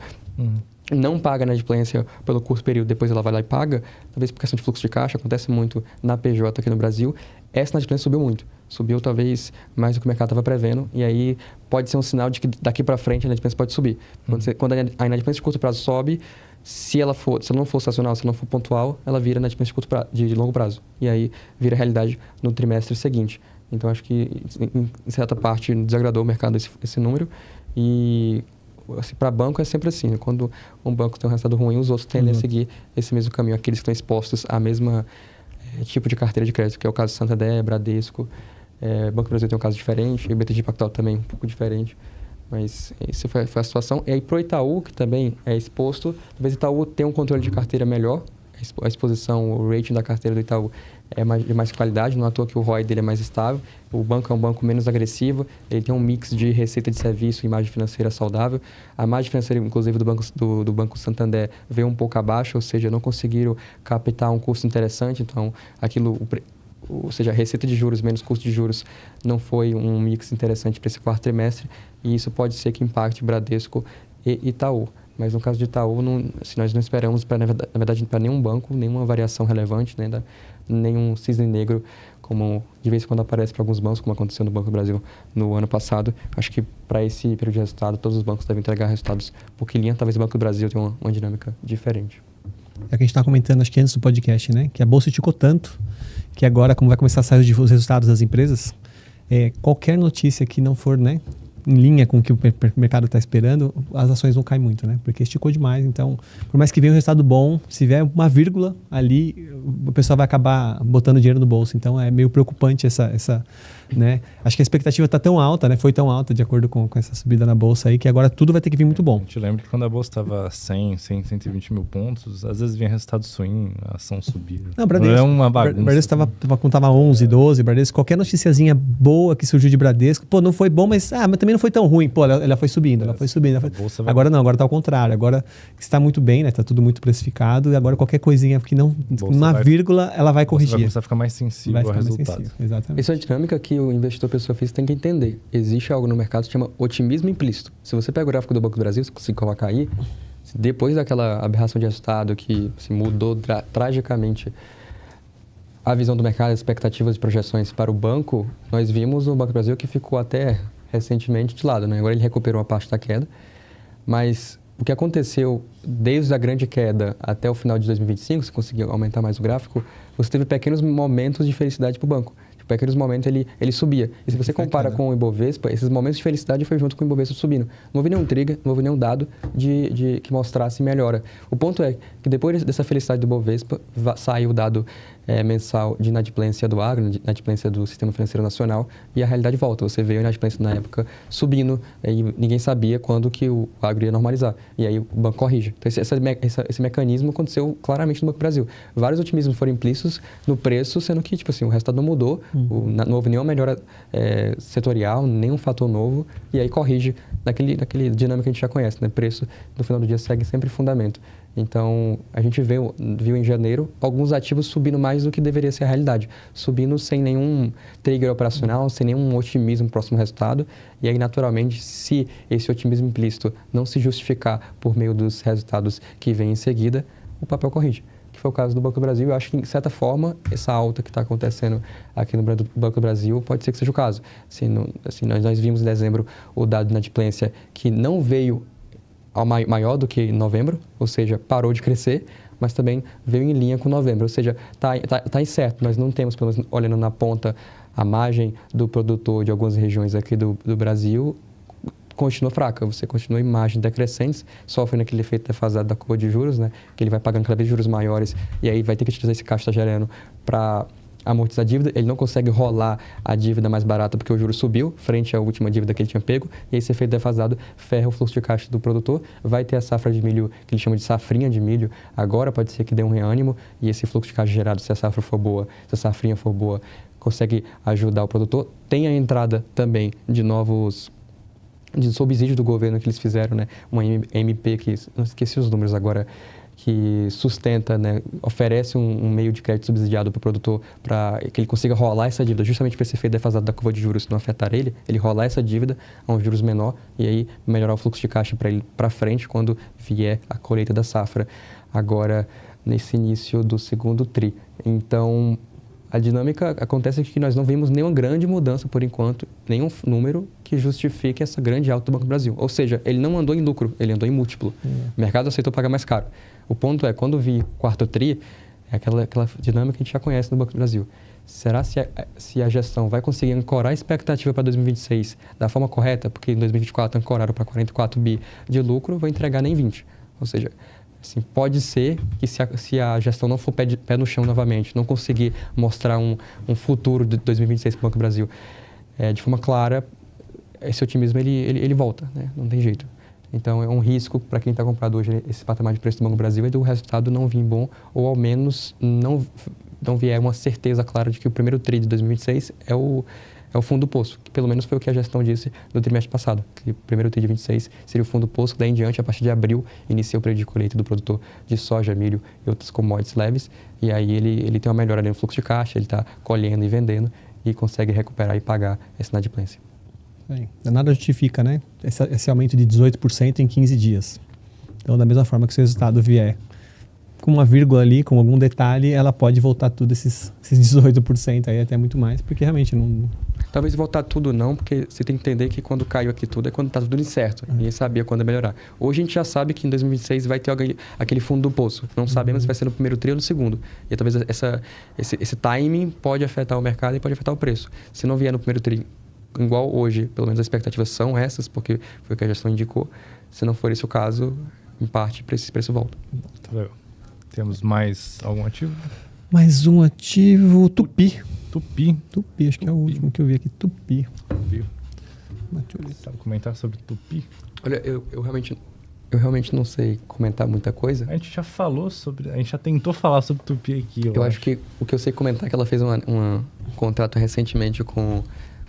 não paga a inadimplência pelo curto período, depois ela vai lá e paga, talvez por questão de fluxo de caixa, acontece muito na PJ aqui no Brasil, essa inadimplência subiu muito. Subiu talvez mais do que o mercado estava prevendo, e aí pode ser um sinal de que daqui para frente a inadimplência pode subir. Quando a inadimplência de curto prazo sobe, se ela não for estacional, se ela não for pontual, ela vira inadimplência de longo prazo. E aí vira realidade no trimestre seguinte. Então, acho que, em certa parte, desagradou o mercado esse número. E, assim, para banco é sempre assim, né? Quando um banco tem um resultado ruim, os outros tendem a seguir esse mesmo caminho. Aqueles que estão expostos à mesma tipo de carteira de crédito, que é o caso do Santander, Bradesco. Banco do Brasil tem um caso diferente, e o BTG Pactual também um pouco diferente. Mas essa foi a situação. E aí, para o Itaú, que também é exposto, talvez o Itaú tenha um controle de carteira melhor. A exposição, o rating da carteira do Itaú é de mais qualidade, não é à toa que o ROI dele é mais estável. O banco é um banco menos agressivo, ele tem um mix de receita de serviço e margem financeira saudável. A margem financeira, inclusive, do Banco Santander veio um pouco abaixo, ou seja, não conseguiram captar um custo interessante. Então, ou seja, a receita de juros menos custo de juros não foi um mix interessante para esse quarto trimestre, e isso pode ser que impacte Bradesco e Itaú. Mas no caso de Itaú, nós não esperamos, na verdade, para nenhum banco, nenhuma variação relevante, nenhum cisne negro, como de vez em quando aparece para alguns bancos, como aconteceu no Banco do Brasil no ano passado. Acho que para esse período de resultado, todos os bancos devem entregar resultados por linha. Talvez o Banco do Brasil tenha uma dinâmica diferente. É o que a gente estava comentando, acho que antes do podcast, né? Que a Bolsa esticou tanto que agora, como vai começar a sair os resultados das empresas, qualquer notícia que não for, né, em linha com o que o mercado está esperando, as ações vão cair muito, né? Porque esticou demais. Então, por mais que venha um resultado bom, se vier uma vírgula ali, o pessoal vai acabar botando dinheiro no bolso. Então, é meio preocupante essa né? Acho que a expectativa está tão alta, né? Foi tão alta de acordo com essa subida na bolsa aí, que agora tudo vai ter que vir muito bom. A gente lembra que quando a bolsa estava 120 mil pontos, às vezes vinha resultado swing, a ação subia. Não, Bradesco, é uma bagunça. Bradesco estava 11, 12, Bradesco, qualquer noticiazinha boa que surgiu de Bradesco, não foi bom, mas também não foi tão ruim. Ela foi subindo, ela foi subindo. Agora não, agora está ao contrário. Agora está muito bem, né? Está tudo muito precificado, e agora qualquer coisinha que não, uma vírgula, ela vai corrigir. Vai começar a ficar mais sensível ao resultado. Exatamente. Isso é a dinâmica que o investidor pessoa física tem que entender. Existe algo no mercado que se chama otimismo implícito. Se você pega o gráfico do Banco do Brasil, se colocar aí, depois daquela aberração de resultado que se mudou tragicamente a visão do mercado, as expectativas e projeções para o banco, nós vimos o Banco do Brasil que ficou até recentemente de lado, né? Agora ele recuperou a parte da queda, mas o que aconteceu desde a grande queda até o final de 2025, se conseguir aumentar mais o gráfico, você teve pequenos momentos de felicidade para o banco. Naqueles momentos ele subia. E se você compara com o Ibovespa, esses momentos de felicidade foi junto com o Ibovespa subindo. Não houve nenhum trigger, não houve nenhum dado que mostrasse melhora. O ponto é que depois dessa felicidade do Ibovespa, saiu o dado mensal de inadimplência do agro, inadimplência do Sistema Financeiro Nacional, e a realidade volta. Você veio a inadimplência na época subindo, e ninguém sabia quando que o agro ia normalizar. E aí o banco corrige. Então esse mecanismo aconteceu claramente no Banco do Brasil. Vários otimismos foram implícitos no preço, sendo que o resultado não mudou, não houve nenhuma melhora setorial, nenhum fator novo, e aí corrige naquele dinâmico que a gente já conhece, né? Preço, no final do dia, segue sempre fundamento. Então, a gente viu em janeiro alguns ativos subindo mais do que deveria ser a realidade. Subindo sem nenhum trigger operacional, sem nenhum otimismo no próximo resultado. E aí, naturalmente, se esse otimismo implícito não se justificar por meio dos resultados que vêm em seguida, o papel corrige. Que foi o caso do Banco do Brasil. Eu acho que, de certa forma, essa alta que está acontecendo aqui no Banco do Brasil pode ser que seja o caso. Nós vimos em dezembro o dado de inadimplência que não veio maior do que em novembro, ou seja, parou de crescer, mas também veio em linha com novembro, ou seja, está incerto. Nós não temos, pelo menos olhando na ponta, a margem do produtor de algumas regiões aqui do Brasil continua fraca. Você continua em margens decrescentes, sofre naquele efeito defasado da curva de juros, né? Que ele vai pagando cada vez juros maiores e aí vai ter que utilizar esse caixa que está gerando para amortizar a dívida, ele não consegue rolar a dívida mais barata porque o juro subiu frente à última dívida que ele tinha pego, e esse efeito defasado ferra o fluxo de caixa do produtor. Vai ter a safra de milho, que ele chama de safrinha de milho, agora pode ser que dê um reânimo, e esse fluxo de caixa gerado, se a safra for boa, se a safrinha for boa, consegue ajudar o produtor. Tem a entrada também de novos de subsídio do governo que eles fizeram, né? Uma MP que, não esqueci os números agora, que sustenta, né, oferece um meio de crédito subsidiado para o produtor para que ele consiga rolar essa dívida, justamente para esse efeito defasado da curva de juros não afetar ele rolar essa dívida a um juros menor e aí melhorar o fluxo de caixa para ele para frente quando vier a colheita da safra, agora nesse início do segundo tri. Então, a dinâmica acontece que nós não vimos nenhuma grande mudança por enquanto, nenhum número que justifique essa grande alta do Banco do Brasil. Ou seja, ele não andou em lucro, ele andou em múltiplo. O mercado aceitou pagar mais caro. O ponto é, quando vir quarto tri, é aquela dinâmica que a gente já conhece no Banco do Brasil. Será se a gestão vai conseguir ancorar a expectativa para 2026 da forma correta? Porque em 2024 ancoraram para 44 bi de lucro, vai entregar nem 20. Ou seja, assim, pode ser que se a gestão não for pé no chão novamente, não conseguir mostrar um futuro de 2026 para o Banco do Brasil de forma clara, esse otimismo ele volta, né? Não tem jeito. Então, é um risco para quem está comprado hoje esse patamar de preço do Banco do Brasil é do resultado não vir bom ou, ao menos, não vier uma certeza clara de que o primeiro tri de 2026 é o fundo do poço, que pelo menos foi o que a gestão disse no trimestre passado, que o primeiro tri de 26 seria o fundo do poço, daí em diante, a partir de abril, inicia o período de colheita do produtor de soja, milho e outras commodities leves, e aí ele tem uma melhora ali no fluxo de caixa, ele está colhendo e vendendo e consegue recuperar e pagar essa inadimplência. Nada justifica, né? Esse aumento de 18% em 15 dias. Então, da mesma forma que se o resultado vier com uma vírgula ali, com algum detalhe, ela pode voltar tudo esses 18% aí, até muito mais, porque realmente não... Talvez voltar tudo não, porque você tem que entender que quando caiu aqui tudo é quando está tudo incerto. Ninguém sabia quando ia melhorar. Hoje a gente já sabe que em 2026 vai ter aquele fundo do poço. Não sabemos se vai ser no primeiro tri ou no segundo. E talvez esse timing pode afetar o mercado e pode afetar o preço. Se não vier no primeiro tri, igual hoje, pelo menos as expectativas são essas, porque foi o que a gestão indicou. Se não for esse o caso, em parte, esse preço volta. Temos mais algum ativo? Mais um ativo, Tupi. Tupi, acho que é o último que eu vi aqui, Tupi. Sabe comentar sobre Tupi? Olha, eu realmente não sei comentar muita coisa. A gente já falou sobre... A gente já tentou falar sobre Tupi aqui. Eu acho que o que eu sei comentar é que ela fez um contrato recentemente com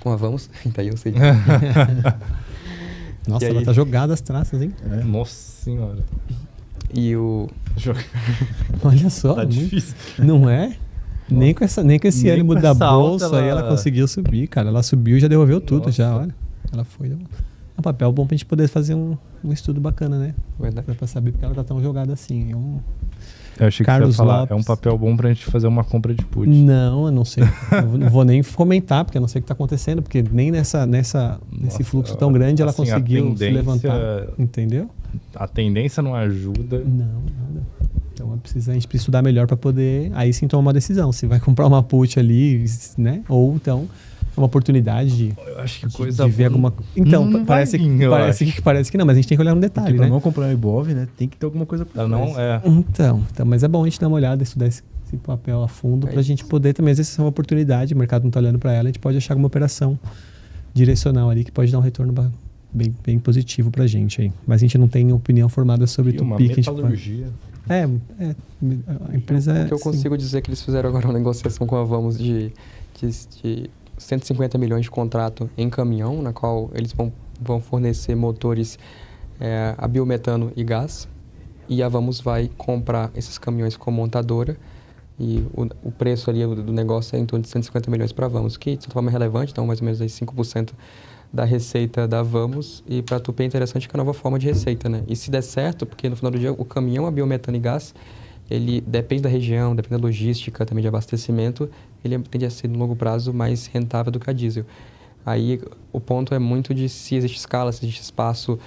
a Vamos. Daí eu sei. Nossa, ela tá jogada as traças, hein? Nossa senhora. E o... Olha só. Tá difícil. Não é? Nem com esse ânimo da bolsa alta, aí ela conseguiu subir, cara. Ela subiu e já devolveu tudo já, olha. Ela foi... É um papel bom pra gente poder fazer um estudo bacana, né? Verdade. Pra saber porque ela tá tão jogada assim. Eu achei que Carlos você ia falar, Lopes. é um papel bom pra gente fazer uma compra de put. Não, eu não sei. Eu não vou nem comentar, porque eu não sei o que tá acontecendo, porque nem nesse fluxo tão grande ela assim, a conseguiu se tendência- levantar. Entendeu? A tendência não ajuda. Não, nada. Então a gente precisa estudar melhor para poder aí sim tomar uma decisão. Se vai comprar uma put ali, né? Ou então é uma oportunidade de, Eu acho que de coisa ver boa alguma. Então, não parece, vai vir, eu parece que não, mas a gente tem que olhar no detalhe, Porque pra né? não comprar um Ibov, né? Tem que ter alguma coisa por Ela não trás. é. Então, mas é bom a gente dar uma olhada, estudar esse papel a fundo pra gente poder também, às vezes, é uma oportunidade, o mercado não tá olhando para ela, a gente pode achar alguma operação direcional ali que pode dar um retorno bem positivo pra gente aí. Mas a gente não tem opinião formada sobre E uma Tupi. Que a gente metalurgia. a empresa O que eu consigo dizer é que eles fizeram agora uma negociação com a Vamos de 150 milhões de contrato em caminhão, na qual eles vão fornecer motores a biometano e gás. E a Vamos vai comprar esses caminhões como montadora. E o preço ali do negócio é em torno de 150 milhões para a Vamos, que de certa forma é relevante, então mais ou menos aí 5% da receita da Vamos. E para a Tupi é interessante que é uma nova forma de receita, né? E se der certo, porque no final do dia o caminhão a biometano e gás, ele depende da região, depende da logística, também de abastecimento, ele tende a ser no longo prazo mais rentável do que a diesel. Aí o ponto é muito de se existe escala, se existe espaço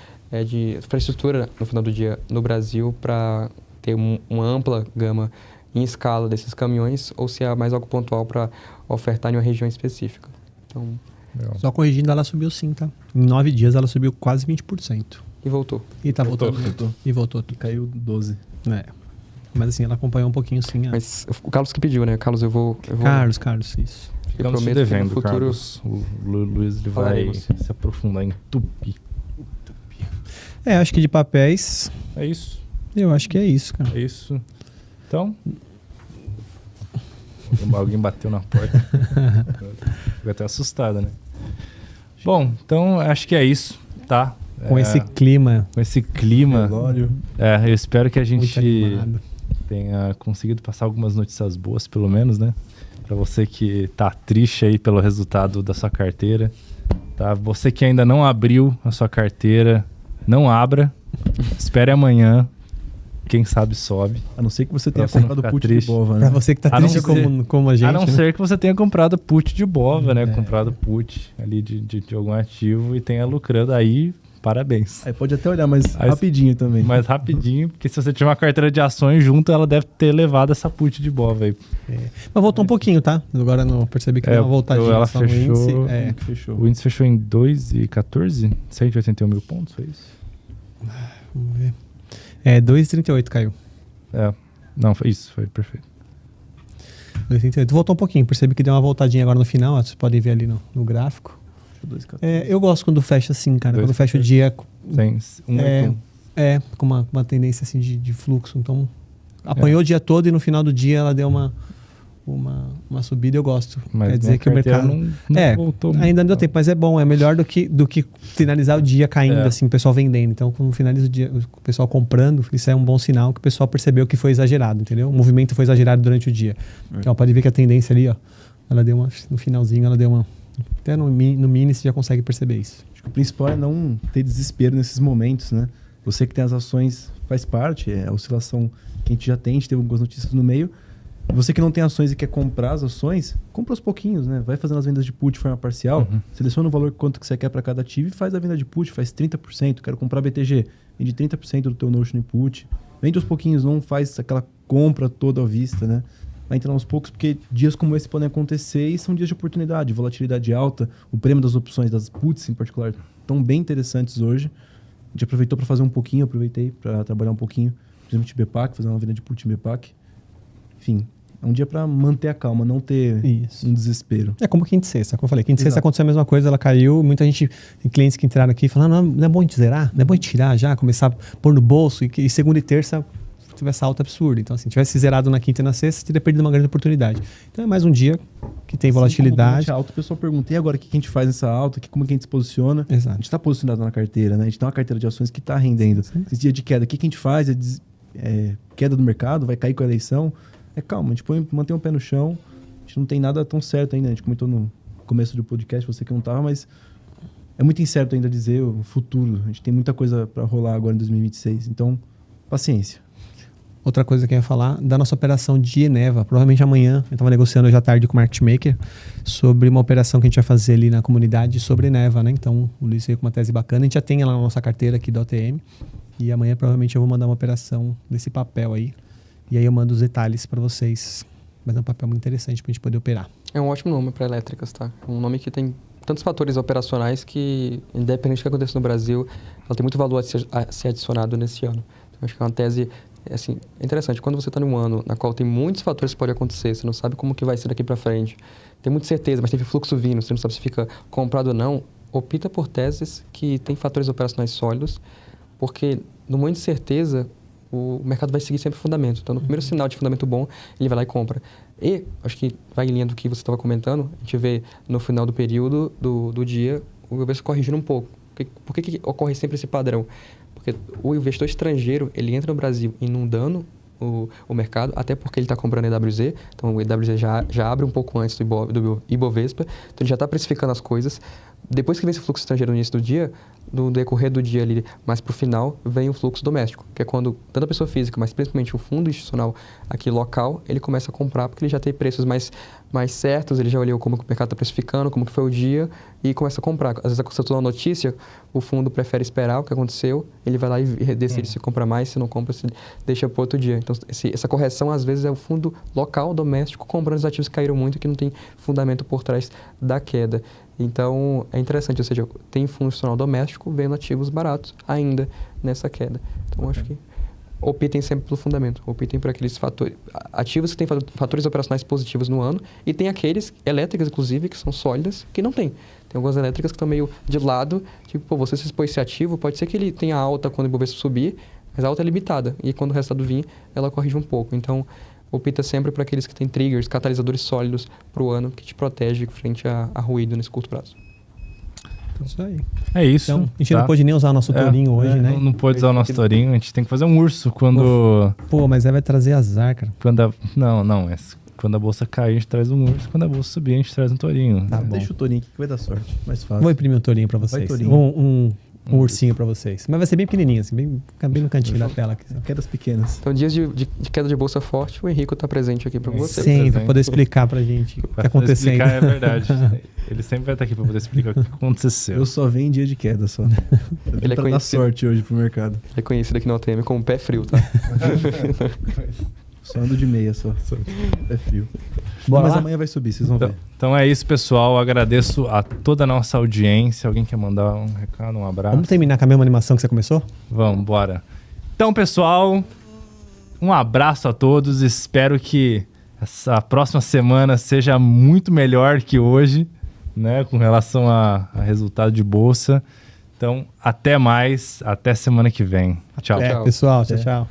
de infraestrutura no final do dia no Brasil para ter uma ampla gama em escala desses caminhões ou se é mais algo pontual para ofertar em uma região específica. Então, Legal. Só corrigindo, ela subiu sim, tá? Em 9 dias ela subiu quase 20%. e voltou. E tá Voltou. voltando. E voltou. E caiu 12. É. Mas assim, ela acompanhou um pouquinho sim. Mas o Carlos que pediu, né? Carlos, eu vou... Carlos, isso. Ficamos te prometo que no devendo, futuro Carlos. O Luiz ele vai falaremos. se aprofundar em Tupi. Acho que de papéis, É isso. eu acho que é isso, cara. É isso. Então... Alguém bateu na porta. Fico até assustado, né? Bom, então acho que é isso, tá? Com esse clima Com esse clima. Velório. Eu espero que a muito gente animado. tenha conseguido passar algumas notícias boas, pelo menos, né? Pra você que tá triste aí pelo resultado da sua carteira, tá? Você que ainda não abriu a sua carteira, não abra. Espere amanhã. Quem sabe sobe. A não ser que você tenha Pra você não comprado ficar put triste. de Bova, Pra né? você que tá A não triste ser- como a gente, A não né? ser que você tenha comprado put de Bova, né? Comprado put ali de algum ativo e tenha lucrando aí, parabéns. Aí pode até olhar, mas Aí- rapidinho também. Mas rapidinho, porque se você tiver uma carteira de ações junto, ela deve ter levado essa put de Bova aí. Mas voltou um pouquinho, tá? Agora não percebi que deu uma voltadinha ela só no fechou- índice. Fechou. O índice fechou em 2,14? 181 mil pontos, foi isso? Vamos ver. 2,38 caiu. Não, foi isso, foi perfeito. 2,38. Voltou um pouquinho, percebi que deu uma voltadinha agora no final, ó, vocês podem ver ali no gráfico. Eu gosto quando fecha assim, cara. Quando fecha o dia Tem 181. com uma tendência assim de fluxo. Então, apanhou o dia todo e no final do dia ela deu uma subida, eu gosto. Mas Quer dizer minha que o carteira mercado... não voltou muito. ainda não deu tempo, mas é bom, é melhor do que finalizar o dia caindo, assim, o pessoal vendendo. Então, quando finaliza o dia, o pessoal comprando, isso é um bom sinal que o pessoal percebeu que foi exagerado, entendeu? O movimento foi exagerado durante o dia. Então, pode ver que a tendência ali, ó, ela deu no finalzinho, ela deu uma... Até no mini você já consegue perceber isso. Acho que o principal é não ter desespero nesses momentos, né? Você que tem as ações faz parte, a oscilação que a gente já tem, a gente teve algumas notícias no meio. Você que não tem ações e quer comprar as ações, compra aos pouquinhos, né? Vai fazendo as vendas de put de forma parcial, seleciona o valor quanto que você quer para cada ativo e faz a venda de put, faz 30%. Quero comprar BTG, vende 30% do teu notion em put. Vende aos pouquinhos, não faz aquela compra toda à vista, né? Vai entrando aos poucos, porque dias como esse podem acontecer e são dias de oportunidade, volatilidade alta, o prêmio das opções, das puts em particular, estão bem interessantes hoje. A gente aproveitou para fazer um pouquinho, aproveitei para trabalhar um pouquinho, principalmente BPAC, fazer uma venda de put em BPAC. Enfim, é um dia para manter a calma, não ter Isso. um desespero. É como quinta e sexta, como eu falei. Quinta e sexta Exato. aconteceu a mesma coisa, ela caiu. Muita gente, tem clientes que entraram aqui falando, não é bom a gente zerar? Não é bom a gente tirar já, começar a pôr no bolso e segunda e terça tivesse essa alta absurda. Então, assim, tivesse zerado na quinta e na sexta, teria perdido uma grande oportunidade. Então, é mais um dia que tem volatilidade. Alta, o pessoal pergunta, e agora o que a gente faz nessa alta? Como que a gente se posiciona? A Exato. gente está posicionado na carteira, né? A gente tem uma carteira de ações que está rendendo. Esse dia de queda, o que a gente faz? Queda do mercado, vai cair com a eleição. Calma, a gente mantém o pé no chão. A gente não tem nada tão certo ainda. A gente comentou no começo do podcast, você que não estava, mas é muito incerto ainda dizer o futuro. A gente tem muita coisa para rolar agora em 2026. Então, paciência. Outra coisa que eu ia falar, da nossa operação de Eneva. Provavelmente amanhã, eu estava negociando hoje à tarde com o Market Maker sobre uma operação que a gente vai fazer ali na comunidade sobre Eneva, né? Então, o Luiz veio com uma tese bacana. A gente já tem ela na nossa carteira aqui da OTM. E amanhã, provavelmente, eu vou mandar uma operação desse papel aí. E aí eu mando os detalhes para vocês. Mas é um papel muito interessante para a gente poder operar. É um ótimo nome para elétricas, tá? Um nome que tem tantos fatores operacionais que, independente do que aconteça no Brasil, ela tem muito valor a ser adicionado nesse ano. Então, acho que é uma tese assim, interessante. Quando você está num ano na qual tem muitos fatores que podem acontecer, você não sabe como que vai ser daqui para frente, tem muita certeza, mas teve fluxo vindo, você não sabe se fica comprado ou não, opta por teses que tem fatores operacionais sólidos, porque no momento de certeza, o mercado vai seguir sempre o fundamento. Então, no primeiro sinal de fundamento bom, ele vai lá e compra. E, acho que vai em linha do que você estava comentando, a gente vê no final do período do dia, o Ibovespa corrigindo um pouco. Por que ocorre sempre esse padrão? Porque o investidor estrangeiro, ele entra no Brasil inundando o mercado, até porque ele está comprando EWZ, então o EWZ já abre um pouco antes do Ibovespa, então ele já está precificando as coisas. Depois que vem esse fluxo estrangeiro no início do dia, no decorrer do dia ali, mais para o final, vem o fluxo doméstico, que é quando tanto a pessoa física, mas principalmente o fundo institucional aqui local, ele começa a comprar porque ele já tem preços mais certos, ele já olhou como que o mercado está precificando, como que foi o dia e começa a comprar. Às vezes aconteceu uma notícia, o fundo prefere esperar o que aconteceu, ele vai lá e decide se compra mais, se não compra, se deixa para outro dia. Então, essa correção, às vezes, é o fundo local, doméstico, comprando os ativos que caíram muito e que não tem fundamento por trás da queda. Então, é interessante, ou seja, tem fundo institucional doméstico vendo ativos baratos ainda nessa queda. Então, acho que optem sempre pelo fundamento. Optem por aqueles fatores ativos que têm fatores operacionais positivos no ano. E tem aqueles, elétricas inclusive, que são sólidas, que não tem. Tem algumas elétricas que estão meio de lado. Tipo, pô, você se expôs esse ativo, pode ser que ele tenha alta quando o Ibovespa subir, mas a alta é limitada. E quando o resultado vir, ela corrige um pouco. Então, opta sempre por aqueles que têm triggers, catalisadores sólidos para o ano, que te protege frente a ruído nesse curto prazo. Isso aí. É isso. Então, a gente não pôde nem usar o nosso tourinho hoje, né? Não pôde usar o nosso tourinho. A gente tem que fazer um urso quando... Pô, mas aí vai trazer azar, cara. Não. Quando a bolsa cair, a gente traz um urso. Quando a bolsa subir, a gente traz um tourinho. Tá bom. Deixa o tourinho aqui que vai dar sorte. Mais fácil. Vou imprimir um tourinho pra vocês. Um ursinho pra vocês. Mas vai ser bem pequenininho, assim, fica bem no cantinho da tela aqui. Quedas pequenas. Então, dias de queda de bolsa forte, o Henrico está presente aqui para você. Sim, para poder explicar pra gente o que está acontecendo. É verdade. Ele sempre vai estar aqui para poder explicar o que aconteceu. Eu só venho em dia de queda, só. Ele é pra dar sorte hoje pro mercado. Ele é conhecido aqui no OTM como pé frio, tá? Só ando de meia, só. Pé frio. Bora Mas lá? amanhã vai subir, vocês vão ver. Então é isso, pessoal. Agradeço a toda a nossa audiência. Alguém quer mandar um recado, um abraço? Vamos terminar com a mesma animação que você começou? Vamos, bora. Então, pessoal, um abraço a todos. Espero que essa próxima semana seja muito melhor que hoje, né, com relação a resultado de bolsa. Então, até mais. Até semana que vem. Tchau. Pessoal. Tchau.